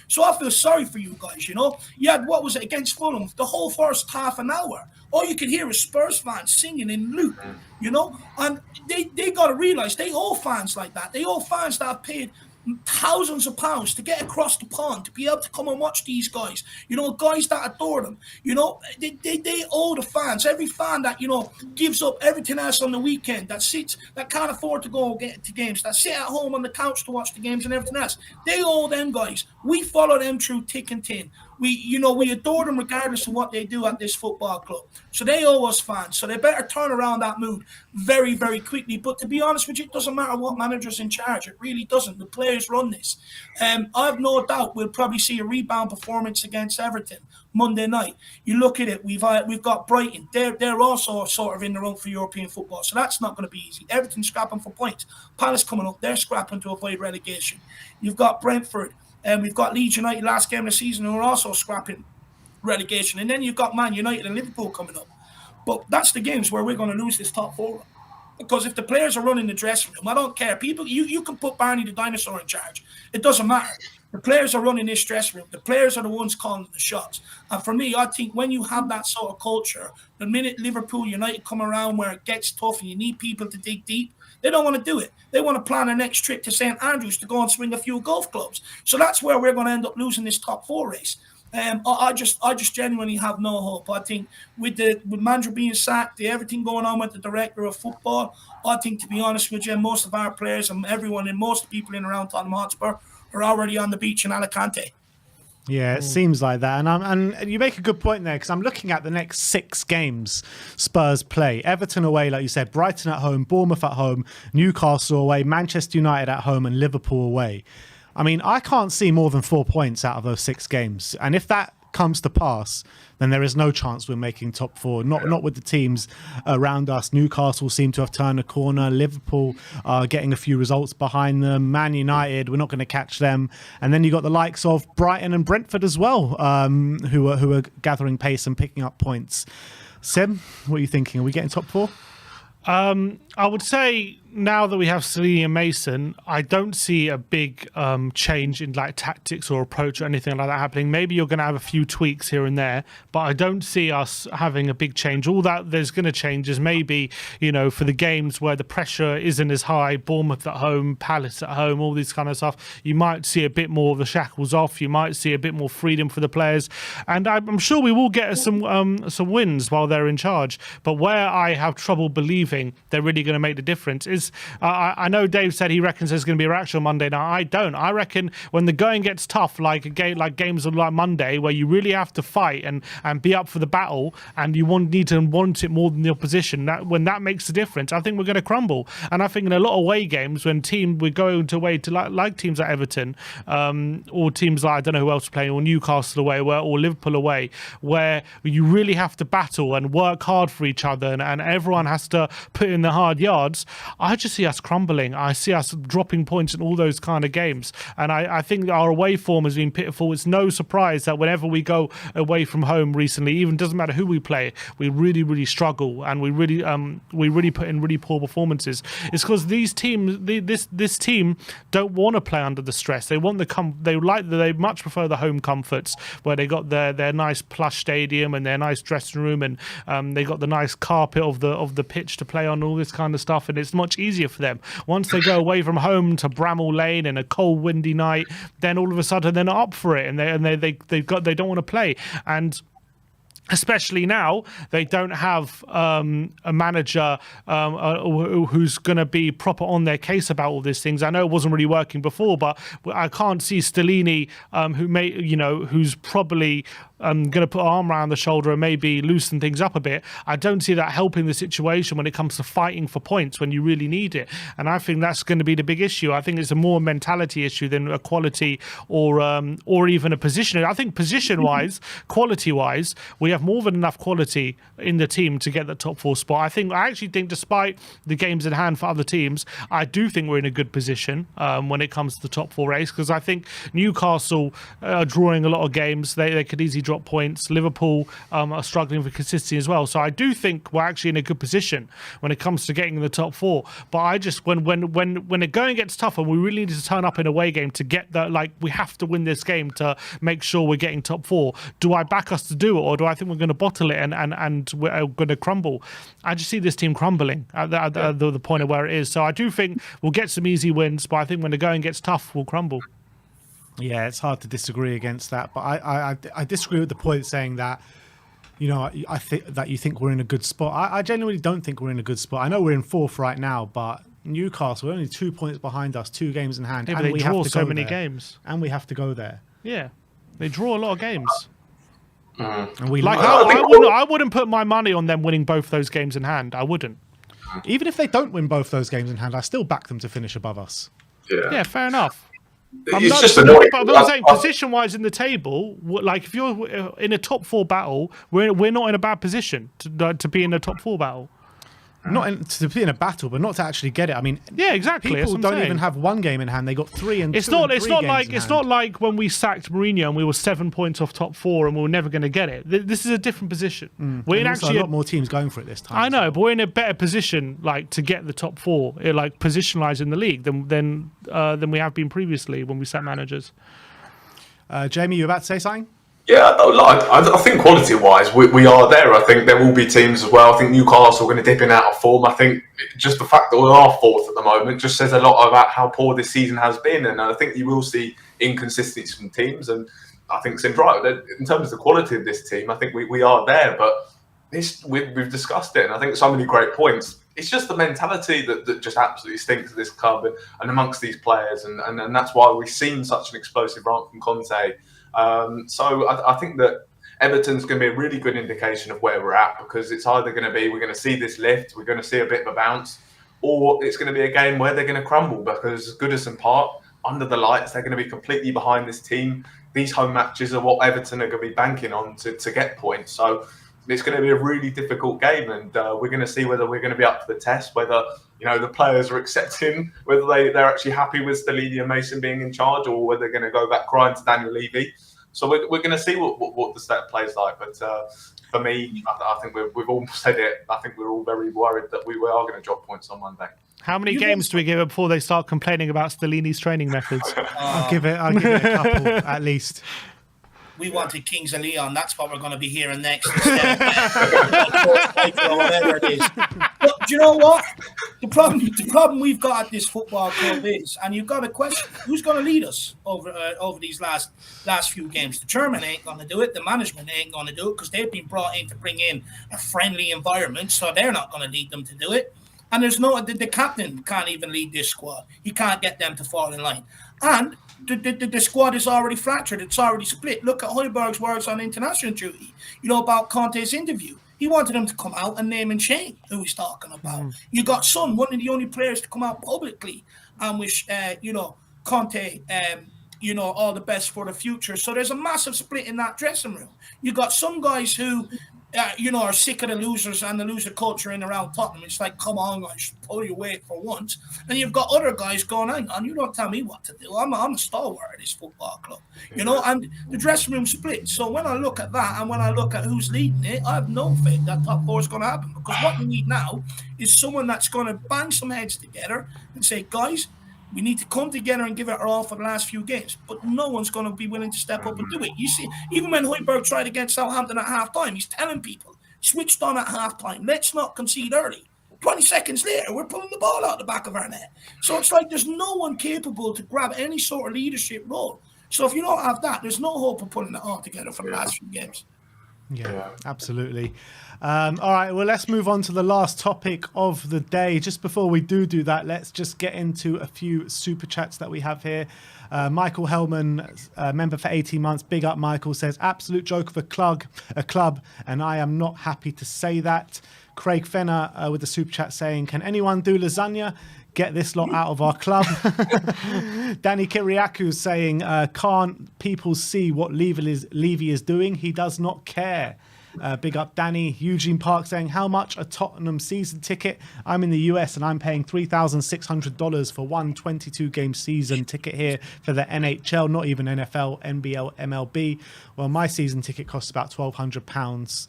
So I feel sorry for you guys, you know. You had, what was it, against Fulham, the whole first half an hour. All you could hear is Spurs fans singing in loop, you know. And they got to realise they owe fans like that. They owe fans that have paid thousands of pounds to get across the pond to be able to come and watch these guys, you know, guys that adore them, you know. They owe the fans, every fan that, you know, gives up everything else on the weekend, that can't afford to go get to games, that sit at home on the couch to watch the games and everything else. They owe them guys. We follow them through thick and thin. We adore them regardless of what they do at this football club. So they owe us fans. So they better turn around that mood very, very quickly. But to be honest with you, it doesn't matter what manager's in charge. It really doesn't. The players run this. I have no doubt we'll probably see a rebound performance against Everton Monday night. You look at it, we've got Brighton. They're also sort of in the run for European football. So that's not going to be easy. Everton's scrapping for points. Palace coming up, they're scrapping to avoid relegation. You've got Brentford. And we've got Leeds United last game of the season who are also scrapping relegation. And then you've got Man United and Liverpool coming up. But that's the games where we're going to lose this top 4. Because if the players are running the dressing room, I don't care. People, you can put Barney the dinosaur in charge. It doesn't matter. The players are running this dressing room. The players are the ones calling the shots. And for me, I think when you have that sort of culture, the minute Liverpool United come around where it gets tough and you need people to dig deep, they don't want to do it. They want to plan a next trip to St. Andrews to go and swing a few golf clubs. So that's where we're going to end up losing this top 4 race. I just genuinely have no hope. I think with manager being sacked, everything going on with the director of football, I think, to be honest with you, most of our players and everyone and most people in around Tottenham Hotspur are already on the beach in Alicante. Yeah, it seems like that. And you make a good point there, because I'm looking at the next 6 games Spurs play. Everton away, like you said, Brighton at home, Bournemouth at home, Newcastle away, Manchester United at home, and Liverpool away. I mean, I can't see more than 4 points out of those 6 games. And if that comes to pass, then there is no chance we're making top 4. Not with the teams around us. Newcastle seem to have turned a corner. Liverpool are getting a few results behind them. Man United, we're not going to catch them. And then you got the likes of Brighton and Brentford as well, who are gathering pace and picking up points. Sim, what are you thinking? Are we getting top 4? I would say now that we have Stellini and Mason, I don't see a big change in like tactics or approach or anything like that happening. Maybe you're going to have a few tweaks here and there, but I don't see us having a big change. All that there's going to change is maybe, you know, for the games where the pressure isn't as high, Bournemouth at home, Palace at home, all this kind of stuff, you might see a bit more of the shackles off. You might see a bit more freedom for the players. And I'm sure we will get some wins while they're in charge. But where I have trouble believing they're really going to make the difference. I know Dave said he reckons there's going to be a reaction on Monday. Now, I don't. I reckon when the going gets tough, like games like Monday, where you really have to fight and be up for the battle, and you need to want it more than the opposition, when that makes the difference, I think we're going to crumble. And I think in a lot of away games, when we're going to away to like teams like Everton, or teams like, I don't know who else is playing, or Newcastle away, or Liverpool away, where you really have to battle and work hard for each other, and everyone has to put in the hard yards, I just see us crumbling. I see us dropping points in all those kind of games. And I think our away form has been pitiful. It's no surprise that whenever we go away from home recently, even doesn't matter who we play, we really, really struggle, and we really put in really poor performances. It's because these teams, this team don't want to play under the stress. They want they much prefer the home comforts, where they got their nice plush stadium and their nice dressing room, and they got the nice carpet of the pitch to play on, all this kind of stuff, and it's much easier for them. Once they go away from home to Bramall Lane in a cold, windy night, then all of a sudden they're not up for it, and they don't want to play. And especially now, they don't have a manager who's going to be proper on their case about all these things. I know it wasn't really working before, but I can't see Stellini, who's probably going to put an arm around the shoulder and maybe loosen things up a bit. I don't see that helping the situation when it comes to fighting for points when you really need it. And I think that's going to be the big issue. I think it's a more mentality issue than a quality or even a position. I think position-wise, quality-wise, we have more than enough quality in the team to get the top 4 spot. I actually think, despite the games in hand for other teams, I do think we're in a good position when it comes to the top 4 race, because I think Newcastle are drawing a lot of games. They could easily drop points. Liverpool are struggling for consistency as well. So I do think we're actually in a good position when it comes to getting in the top 4. But I just, when the going gets tougher, we really need to turn up in a away game to get we have to win this game to make sure we're getting top 4. Do I back us to do it, or do I think we're going to bottle it and we're going to crumble? I just see this team crumbling at the point of where it is. So I do think we'll get some easy wins, but I think when the going gets tough, we'll crumble. Yeah, it's hard to disagree against that, but I disagree with the point saying that, I think that you think we're in a good spot. I genuinely don't think we're in a good spot. I know we're in 4th right now, but Newcastle are only 2 points behind us, 2 games in hand. Yeah, and but they we draw have to so go many there. games. And we have to go there. Yeah, they draw a lot of games. And we I wouldn't put my money on them winning both those games in hand. I wouldn't. Even if they don't win both those games in hand, I still back them to finish above us. Yeah, fair enough. It's just annoying. But I'm saying, position-wise in the table, like if you're in a top 4 battle, we're not in a bad position to be in a top 4 battle. To be in a battle, but not to actually get it. I mean, yeah, exactly. People don't even have 1 game in hand. They got 3 and it's 2 not. and 3 It's not like when we sacked Mourinho and we were 7 points off top 4 and we were never going to get it. This is a different position. We're in actually a lot more teams going for it this time. I know, but we're in a better position, to get the top 4, position-wise in the league than we have been previously when we sat managers. Jamie, you about to say something? Yeah, I think quality-wise, we are there. I think there will be teams as well. I think Newcastle are going to dip in out of form. I think just the fact that we are 4th at the moment just says a lot about how poor this season has been. And I think you will see inconsistencies from teams. And I think Sim's right. In terms of the quality of this team, I think we are there. But we've discussed it, and I think so many great points. It's just the mentality that just absolutely stinks at this club and amongst these players. And that's why we've seen such an explosive run from Conte. So I think that Everton's going to be a really good indication of where we're at, because it's either going to be we're going to see this lift, we're going to see a bit of a bounce, or it's going to be a game where they're going to crumble, because Goodison Park, under the lights, they're going to be completely behind this team. These home matches are what Everton are going to be banking on to get points. So it's going to be a really difficult game, and we're going to see whether we're going to be up to the test, whether the players are accepting, whether they're actually happy with Stellini and Mason being in charge, or whether they're going to go back crying to Daniel Levy. So we're going to see what the state plays like. But for me, I think we've all said it. I think we're all very worried that we are going to drop points on Monday. How many games do we give it before they start complaining about Stellini's training methods? I'll give it a couple at least. We wanted Kings of Leon. That's what we're going to be hearing next. Or whatever it is. But do you know what? The problem we've got at this football club is, and you've got to question, who's going to lead us over these last few games? The chairman ain't going to do it. The management ain't going to do it, because they've been brought in to bring in a friendly environment, so they're not going to lead them to do it. And there's the captain can't even lead this squad. He can't get them to fall in line. And the squad is already fractured. It's already split. Look at Højbjerg's words on international duty, about Conte's interview. He wanted him to come out and name and shame who he's talking about. You got Son, one of the only players to come out publicly and wish, Conte, all the best for the future. So there's a massive split in that dressing room. You got some guys who, are sick of the losers and the loser culture in around Tottenham. It's like, come on, guys, pull your weight for once. And you've got other guys going, hang on, you don't tell me what to do. I'm a stalwart of this football club, and the dressing room split. So when I look at that and when I look at who's leading it, I have no faith that top four is going to happen, because what we need now is someone that's going to bang some heads together and say, guys, we need to come together and give it our all for the last few games. But no one's going to be willing to step up and do it. You see, even when Højbjerg tried against Southampton at half-time, he's telling people, switched on at half-time, let's not concede early. 20 seconds later, we're pulling the ball out the back of our net. So it's like there's no one capable to grab any sort of leadership role. So if you don't have that, there's no hope of pulling it all together for the last few games. Yeah, absolutely. All right, well, let's move on to the last topic of the day. Just before we do that, let's just get into a few super chats that we have here. Michael Hellman, member for 18 months, big up Michael, says, absolute joke of a club, and I am not happy to say that. Craig Fenner with the super chat saying, can anyone do lasagna? Get this lot out of our club. Danny Kiriakou saying, can't people see what Levy is doing? He does not care. Big up Danny. Eugene Park saying, how much a Tottenham season ticket? I'm in the US and I'm paying $3,600 for one 22-game season ticket here for the NHL, not even NFL, NBL, MLB. Well, my season ticket costs about £1,200.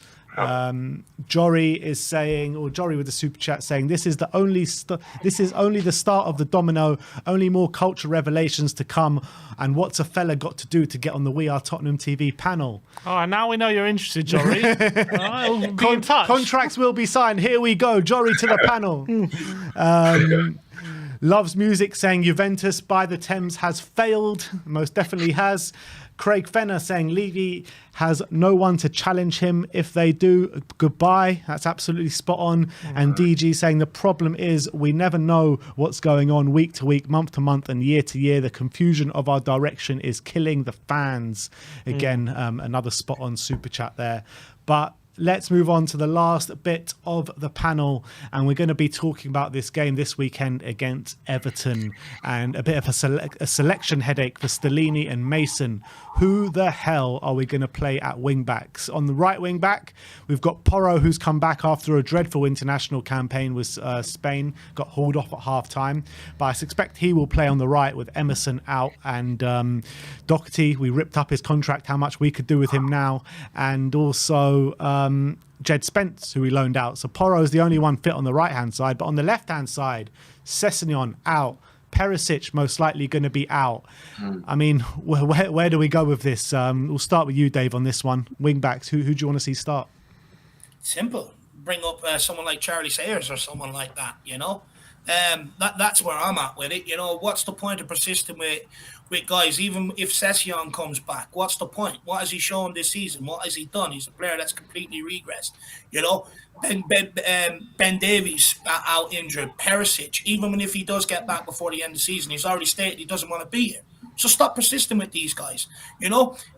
Jory is saying, or Jory with the super chat saying, this is only the start of the domino, only more culture revelations to come, and what's a fella got to do to get on the We Are Tottenham TV panel? Oh, now we know you're interested, Jory. I'll be in touch. Contracts will be signed. Here we go, Jory to the panel. Loves Music saying Juventus by the Thames has failed. Most definitely has. Craig Fenner saying Levy has no one to challenge him. If they do, goodbye. That's absolutely spot on. And DG saying the problem is we never know what's going on week to week, month to month, and year to year. The confusion of our direction is killing the fans. Again, another spot on super chat there. But let's move on to the last bit of the panel, and we're going to be talking about this game this weekend against Everton and a bit of a selection headache for Stellini and Mason. Who the hell are we going to play at wing-backs? On the right wing-back, we've got Porro, who's come back after a dreadful international campaign with Spain, got hauled off at half-time. But I suspect he will play on the right with Emerson out, and Doherty, we ripped up his contract, how much we could do with him now, and also Jed Spence, who we loaned out. So Porro is the only one fit on the right-hand side, but on the left-hand side, Sessegnon out. Paratici most likely going to be out. I mean, where do we go with this? We'll start with you, Dave, on this one. Wing-backs, who do you want to see start? Simple. Bring up someone like Charlie Sayers or someone like that, That's where I'm at with it. What's the point of persisting with guys, even if Sessegnon comes back? What's the point? What has he shown this season? What has he done? He's a player that's completely regressed. Ben Davies out injured. Perisic, even if he does get back before the end of the season, he's already stated he doesn't want to be here. So stop persisting with these guys.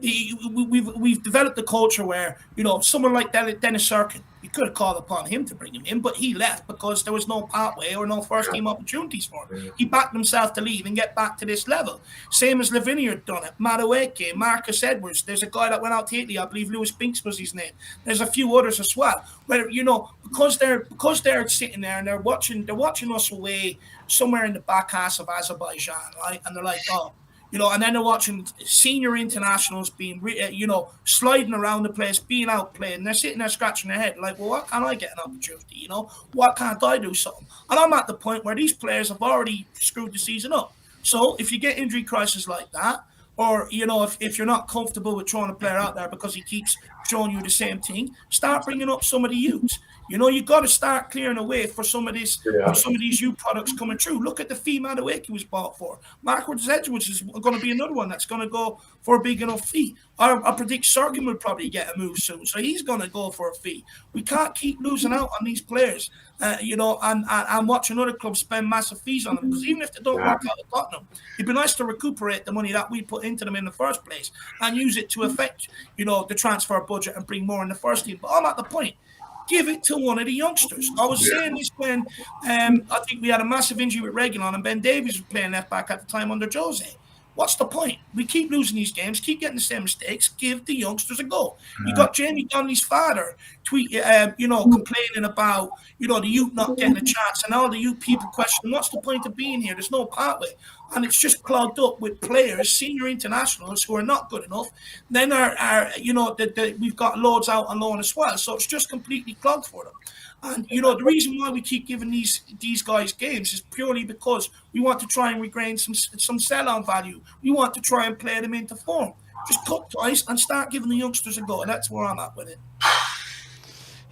We've developed a culture where, someone like Dennis Serkin, you could have called upon him to bring him in, but he left because there was no pathway or no first team opportunities for him. He backed himself to leave and get back to this level. Same as Levy had done it. Madueke, Marcus Edwards. There's a guy that went out to Italy, I believe Lewis Binks was his name. There's a few others as well. Where because they're sitting there and they're watching us away somewhere in the back half of Azerbaijan, right? And they're like, oh. And then they're watching senior internationals being, sliding around the place, being outplayed, and they're sitting there scratching their head like, well, why can't I get an opportunity? Why can't I do something? And I'm at the point where these players have already screwed the season up. So if you get injury crisis like that, or, if you're not comfortable with throwing a player out there because he keeps showing you the same thing. Start bringing up some of the youths. You know, you got to start clearing a way for some of this, for some of these youth products coming through. Look at the fee Madueke was bought for. Marquardt Edwards is going to be another one that's going to go for a big enough fee. I predict Sorkin will probably get a move soon, so he's going to go for a fee. We can't keep losing out on these players, you know, and watching other clubs spend massive fees on them, because even if they don't work out at Tottenham, it'd be nice to recuperate the money that we put into them in the first place and use it to affect, you know, the transfer budget and bring more in the first team. But I'm at the point. Give it to one of the youngsters. I was saying this when I think we had a massive injury with Reguilon and Ben Davies was playing left back at the time under Jose. What's the point? We keep losing these games, keep getting the same mistakes. Give the youngsters a go. You got Jamie Donnelly's father complaining about, you know, the youth not getting a chance, and all the youth people question, what's the point of being here? There's no pathway. And it's just clogged up with players, senior internationals who are not good enough. Then we've got loads out on loan as well. So it's just completely clogged for them. And, you know, the reason why we keep giving these guys games is purely because we want to try and regain some sell-on value. We want to try and play them into form. Just cut twice and start giving the youngsters a go. And that's where I'm at with it.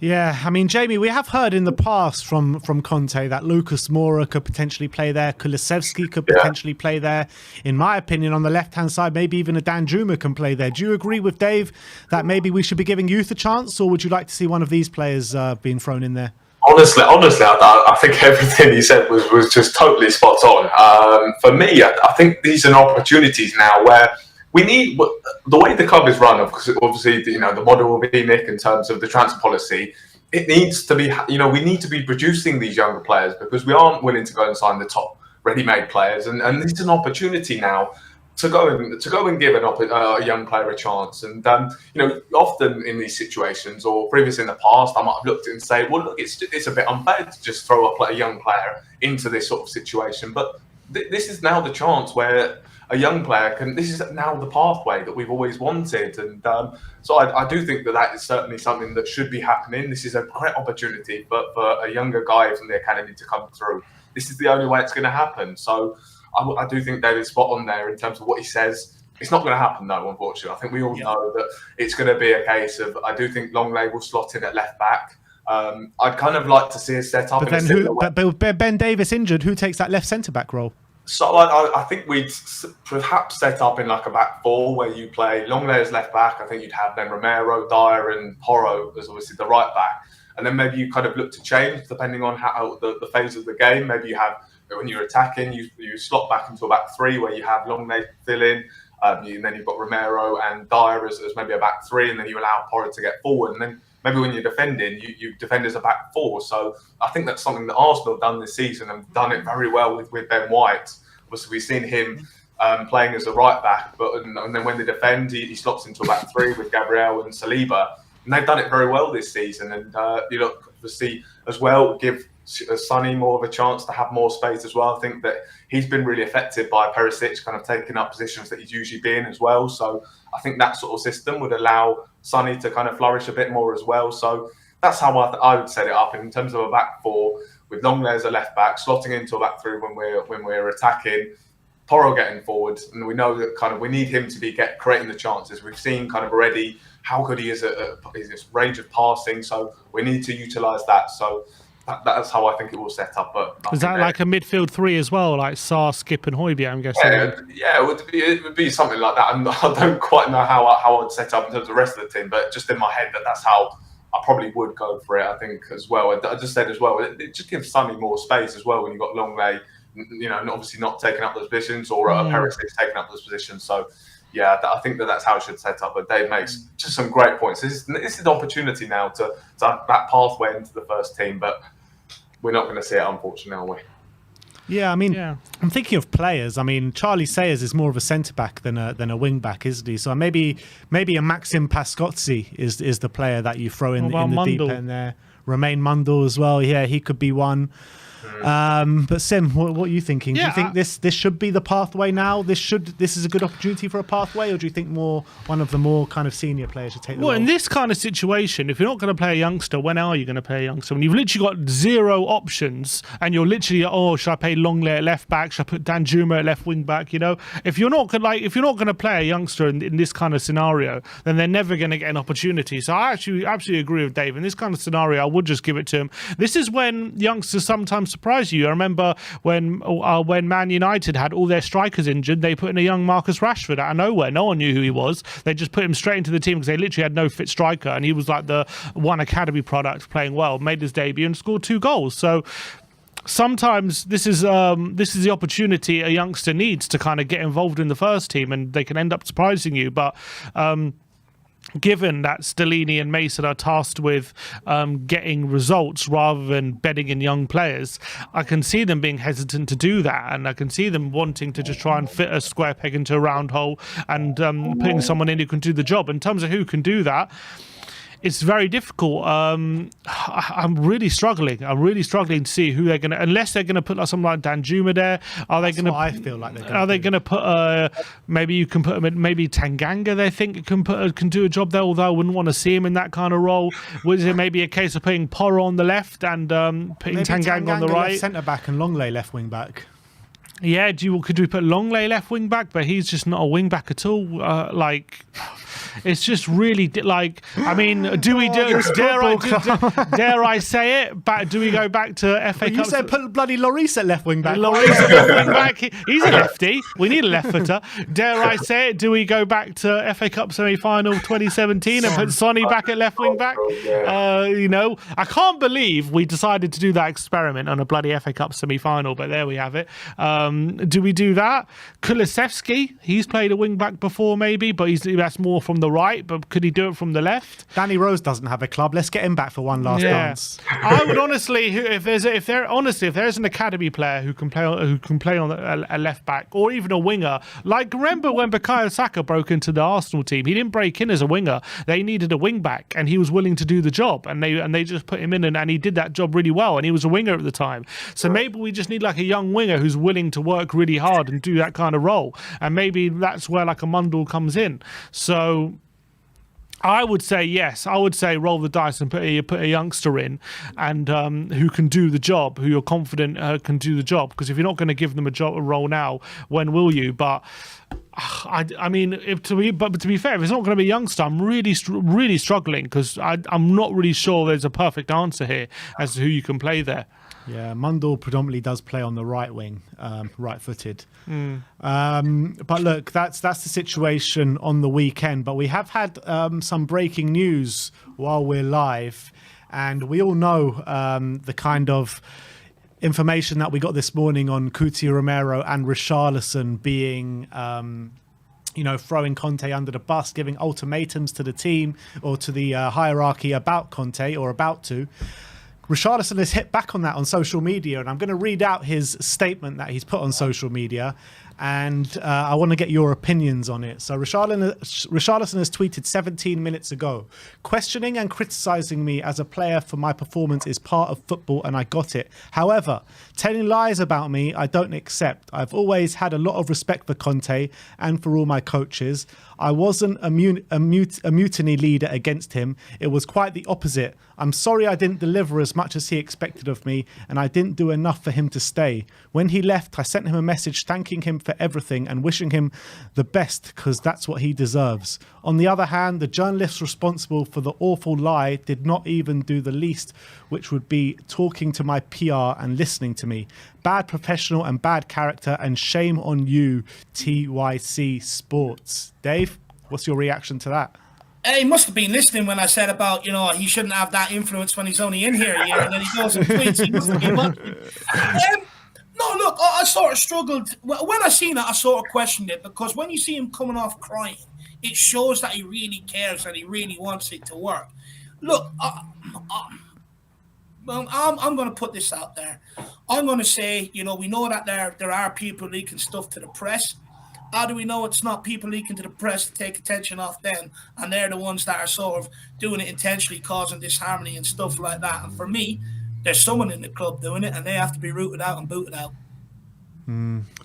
Yeah, I mean, Jamie, we have heard in the past from Conte that Lucas Moura could potentially play there, Kulusevski could potentially play there. In my opinion, on the left-hand side, maybe even a Danjuma can play there. Do you agree with Dave that maybe we should be giving youth a chance, or would you like to see one of these players being thrown in there? Honestly, I think everything he said was just totally spot on. For me, I think these are opportunities now where we need, the way the club is run, because obviously, you know, the model will be, Nick, in terms of the transfer policy. It needs to be, you know, we need to be producing these younger players because we aren't willing to go and sign the top ready-made players. And this is an opportunity now to go and give a young player a chance. And, you know, often in these situations, or previously in the past, I might have looked at it and say, well, look, it's a bit unfair to just throw a young player into this sort of situation. But this is now the chance where a young player can, this is now the pathway that we've always wanted. And so I do think that is certainly something that should be happening. This is a great opportunity for a younger guy from the academy to come through. This is the only way it's going to happen. So I do think David's spot on there in terms of what he says. It's not going to happen, though, unfortunately. I think we all know that it's going to be a case of, I do think Longley will slot in at left back. I'd kind of like to see a set up. But Ben Davies injured, who takes that left centre-back role? So I think we'd perhaps set up in like a back four where you play Longley as left back. I think you'd have then Romero, Dyer and Porro as obviously the right back. And then maybe you kind of look to change depending on how the phase of the game. Maybe you have, when you're attacking, you slot back into a back three where you have Longley fill in. And then you've got Romero and Dyer as maybe a back three, and then you allow Porro to get forward. And then maybe when you're defending, you defend as a back four. So I think that's something that Arsenal have done this season and done it very well with Ben White. Obviously, we've seen him playing as a right back, and then when they defend, he slots into a back three with Gabriel and Saliba. And they've done it very well this season. And you look, obviously, as well, give Sonny more of a chance to have more space as well. I think that he's been really affected by Paratici kind of taking up positions that he's usually been as well. So I think that sort of system would allow Sonny to kind of flourish a bit more as well. So that's how I would set it up in terms of a back four with Longley as a left back, slotting into a back three when we're attacking, Porro getting forward, and we know that kind of we need him to be creating the chances. We've seen kind of already how good he is at his range of passing, so we need to utilise that. So that's how I think it will set up. But is that like a midfield three as well, like Sarr, Skip, and Højbjerg? I'm guessing. Yeah, it would be something like that. And I don't quite know how I'd set up in terms of the rest of the team, but just in my head that's how I probably would go for it. I think as well. I just said as well, it just gives Sonny more space as well when you've got Longley, you know, and obviously not taking up those positions, or Perisic taking up those positions. So yeah, I think that's how it should set up. But Dave makes just some great points. This is an opportunity now to have that pathway into the first team, but we're not going to see it, unfortunately, are we? Yeah, I mean, I'm thinking of players. I mean, Charlie Sayers is more of a centre-back than a wing-back, isn't he? So maybe a Maxim Pascozzi is the player that you throw in the deep end there. Romain Mundle as well. Yeah, he could be one. But Sim, what are you thinking? Do Yeah, you think this should be the pathway now? This is a good opportunity for a pathway, or do you think one of the more kind of senior players should take the role? Well, in this kind of situation, if you're not going to play a youngster, when are you going to play a youngster? When you've literally got 0 options, and you're literally, should I play Longley at left back? Should I put Danjuma at left wing back? You know, if you're not going to play a youngster in this kind of scenario, then they're never going to get an opportunity. So I actually absolutely agree with Dave. In this kind of scenario, I would just give it to him. This is when youngsters sometimes surprise you. I remember when Man United had all their strikers injured, they put in a young Marcus Rashford out of nowhere. No one knew who he was. They just put him straight into the team because they literally had no fit striker, and he was like the one academy product playing well, made his debut and scored 2 goals. So sometimes this is the opportunity a youngster needs to kind of get involved in the first team, and they can end up surprising you. But given that Stellini and Mason are tasked with getting results rather than betting in young players, I can see them being hesitant to do that, and I can see them wanting to just try and fit a square peg into a round hole and putting someone in who can do the job. In terms of who can do that, it's very difficult. I'm really struggling. to see who they're going to, unless they're going to put like someone like Danjuma there. Are they going to? I feel like they're going to. Are they going to put? Maybe you can put him in. Maybe Tanganga. They think can do a job there. Although I wouldn't want to see him in that kind of role. Was it maybe a case of putting Porro on the left and putting Tanganga on the right? Centre back and Longley left wing back. Yeah, could we put Longley left wing back? But he's just not a wing back at all. It's just really like. I mean, do we do? Dare I say it? Do we go back to FA Cup? You said put bloody Lloris at left wing back. Lloris at left wing back. He's a lefty. We need a left footer. Dare I say it? Do we go back to FA Cup semi-final 2017 and put Sonny back at left wing back? I can't believe we decided to do that experiment on a bloody FA Cup semi-final. But there we have it. Do we do that? Kulusevski, he's played a wing back before, maybe, but that's more from the right. But could he do it from the left? Danny Rose doesn't have a club. Let's get him back for one last dance. I would honestly, if there's an academy player who can play on a left back or even a winger, like remember when Bukayo Saka broke into the Arsenal team, he didn't break in as a winger. They needed a wing back, and he was willing to do the job, and they just put him in, and he did that job really well, and he was a winger at the time. So maybe we just need like a young winger who's willing to work really hard and do that kind of role, and maybe that's where like a Mundell comes in. So I would say yes. I would say roll the dice and put a youngster in, and who can do the job, who you're confident can do the job. Because if you're not going to give them a role now, when will you? But I mean, to be fair, if it's not going to be a youngster, I'm really struggling, because I'm not really sure there's a perfect answer here as to who you can play there. Yeah, Mundell predominantly does play on the right wing, right-footed. But look, that's the situation on the weekend. But we have had some breaking news while we're live, and we all know the kind of information that we got this morning on Cuti Romero and Richarlison being throwing Conte under the bus, giving ultimatums to the team or to the hierarchy about Conte, or about to. Richarlison has hit back on that on social media, and I'm going to read out his statement that he's put on social media, and I want to get your opinions on it. So Richarlison has tweeted 17 minutes ago, questioning and criticising me as a player for my performance is part of football, and I got it. However, telling lies about me, I don't accept. I've always had a lot of respect for Conte and for all my coaches. I wasn't a mutiny leader against him. It was quite the opposite. I'm sorry I didn't deliver as much as he expected of me, and I didn't do enough for him to stay. When he left, I sent him a message thanking him for everything and wishing him the best, because that's what he deserves. On the other hand, the journalists responsible for the awful lie did not even do the least, which would be talking to my PR and listening to me. Bad professional and bad character, and shame on you, TYC Sports. Dave, what's your reaction to that? He must have been listening when I said about, he shouldn't have that influence when he's only in here a year, and then he goes and tweets. He must have been watching. No, look, I sort of struggled. When I seen it, I sort of questioned it, because when you see him coming off crying, it shows that he really cares and he really wants it to work. Look, I'm going to put this out there. I'm going to say, we know that there are people leaking stuff to the press. How do we know it's not people leaking to the press to take attention off them, and they're the ones that are sort of doing it intentionally, causing disharmony and stuff like that? And for me, there's someone in the club doing it, and they have to be rooted out and booted out.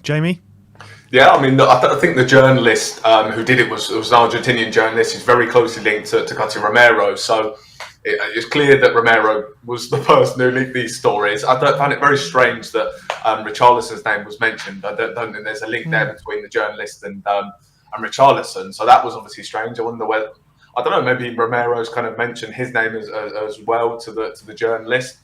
Jamie? Yeah, I mean, I think the journalist who did it was an Argentinian journalist. He's very closely linked to Cuti Romero. So it's clear that Romero was the person who leaked these stories. I find it very strange that Richarlison's name was mentioned. I don't think there's a link there between the journalist and Richarlison. So that was obviously strange. I wonder whether, I don't know, maybe Romero's kind of mentioned his name as well to the journalist.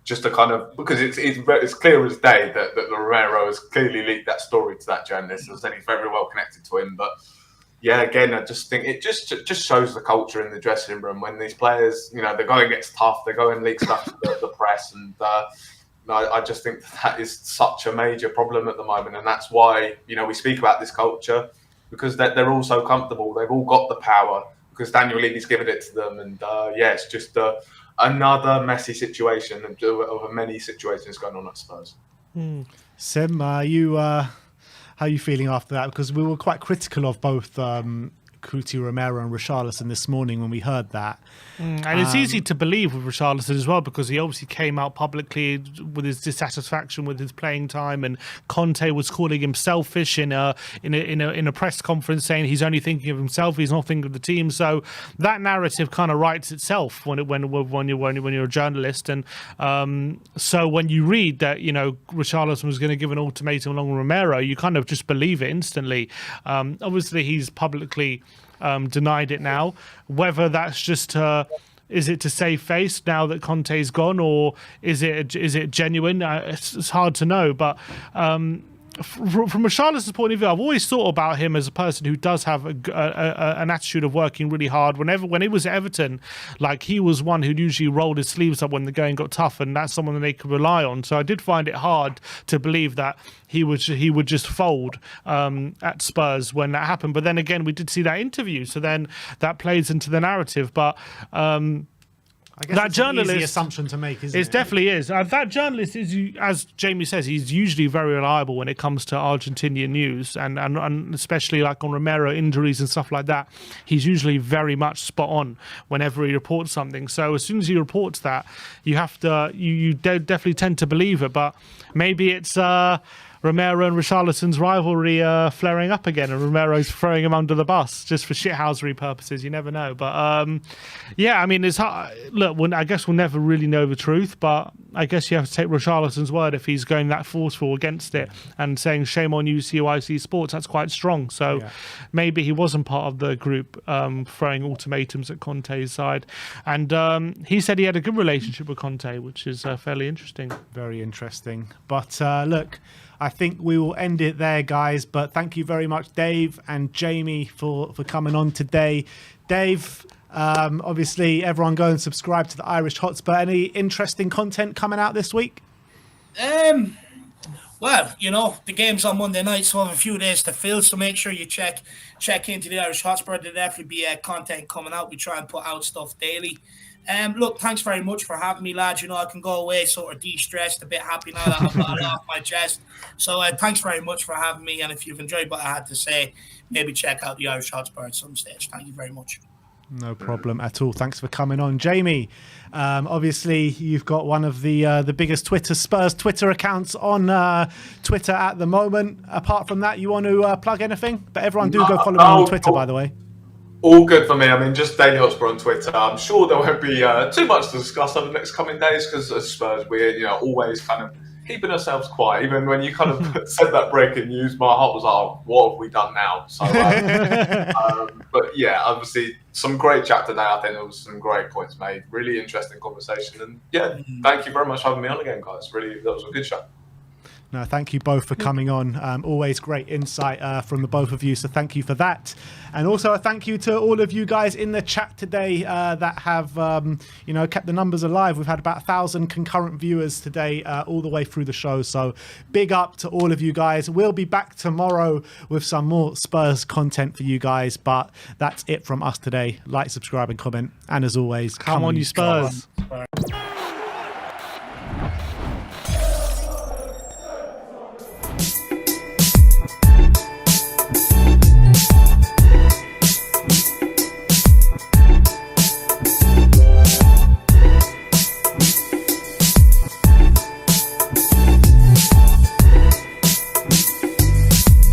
Just to kind of, because it's clear as day that Romero has clearly leaked that story to that journalist. As I said, he's very well connected to him. But yeah, again, I just think it just shows the culture in the dressing room when these players, you know, the going gets tough, they go and leak stuff to the press, and I just think that is such a major problem at the moment, and that's why, you know, we speak about this culture, because they're all so comfortable, they've all got the power because Daniel Levy's given it to them, and yeah, it's just another messy situation of many situations going on at Spurs. Sim, how are you feeling after that? Because we were quite critical of both Cuti Romero and Richarlison this morning when we heard that. And it's easy to believe with Richarlison as well, because he obviously came out publicly with his dissatisfaction with his playing time, and Conte was calling him selfish in a press conference, saying he's only thinking of himself, he's not thinking of the team. So that narrative kind of writes itself when you're a journalist. And so when you read that, you know, Richarlison was going to give an ultimatum along with Romero, you kind of just believe it instantly. Obviously, he's publicly denied it now. Whether that's just is it to save face now that Conte's gone, or is it genuine? It's hard to know. But from Richarlison's point of view, I've always thought about him as a person who does have an attitude of working really hard. When he was at Everton, like, he was one who usually rolled his sleeves up when the going got tough, and that's someone that they could rely on. So I did find it hard to believe that he would just fold at Spurs when that happened. But then again, we did see that interview, so then that plays into the narrative. But I guess that it's journalist, an easy assumption to make, isn't it? It definitely is. That journalist is, as Jamie says, he's usually very reliable when it comes to Argentinian news, and especially like on Romero injuries and stuff like that. He's usually very much spot on whenever he reports something. So as soon as he reports that, you have to, you definitely tend to believe it. But maybe it's Romero and Richarlison's rivalry flaring up again, and Romero's throwing him under the bus just for shithousery purposes. You never know. But yeah, I mean, it's hard. Look, I guess we'll never really know the truth, but I guess you have to take Richarlison's word if he's going that forceful against it and saying shame on you, COYS Sports. That's quite strong. So maybe he wasn't part of the group throwing ultimatums at Conte's side. And he said he had a good relationship with Conte, which is fairly interesting. Very interesting. But look, I think we will end it there, guys. But thank you very much, Dave and Jamie, for coming on today. Dave, obviously, everyone go and subscribe to the Irish Hotspur. Any interesting content coming out this week? Well, you know, the game's on Monday night, so I have a few days to fill. So make sure you check into the Irish Hotspur. There'll definitely be content coming out. We try and put out stuff daily. Look, thanks very much for having me, lads. You know, I can go away sort of de-stressed, a bit happy now that I've got it off my chest. So thanks very much for having me. And if you've enjoyed what I had to say, maybe check out the Irish Hotspur at some stage. Thank you very much. No problem at all. Thanks for coming on, Jamie. Obviously, you've got one of the biggest Spurs Twitter accounts on Twitter at the moment. Apart from that, you want to plug anything? But everyone do go follow me on Twitter, by the way. All good for me. I mean, just Daily Hotspur on Twitter. I'm sure there won't be too much to discuss over the next coming days, because as Spurs, we're, you know, always kind of keeping ourselves quiet. Even when you kind of said that breaking news, my heart was like, oh, what have we done now? So, but yeah, obviously some great chat today. I think there was some great points made. Really interesting conversation, and yeah, thank you very much for having me on again, guys. Really, that was a good chat. No, thank you both for coming on. Always great insight from the both of you, so thank you for that. And also a thank you to all of you guys in the chat today that have you know, kept the numbers alive. We've had about 1,000 concurrent viewers today all the way through the show, so big up to all of you guys. We'll be back tomorrow with some more Spurs content for you guys, but that's it from us today. Like, subscribe and comment, and as always, come on you Spurs.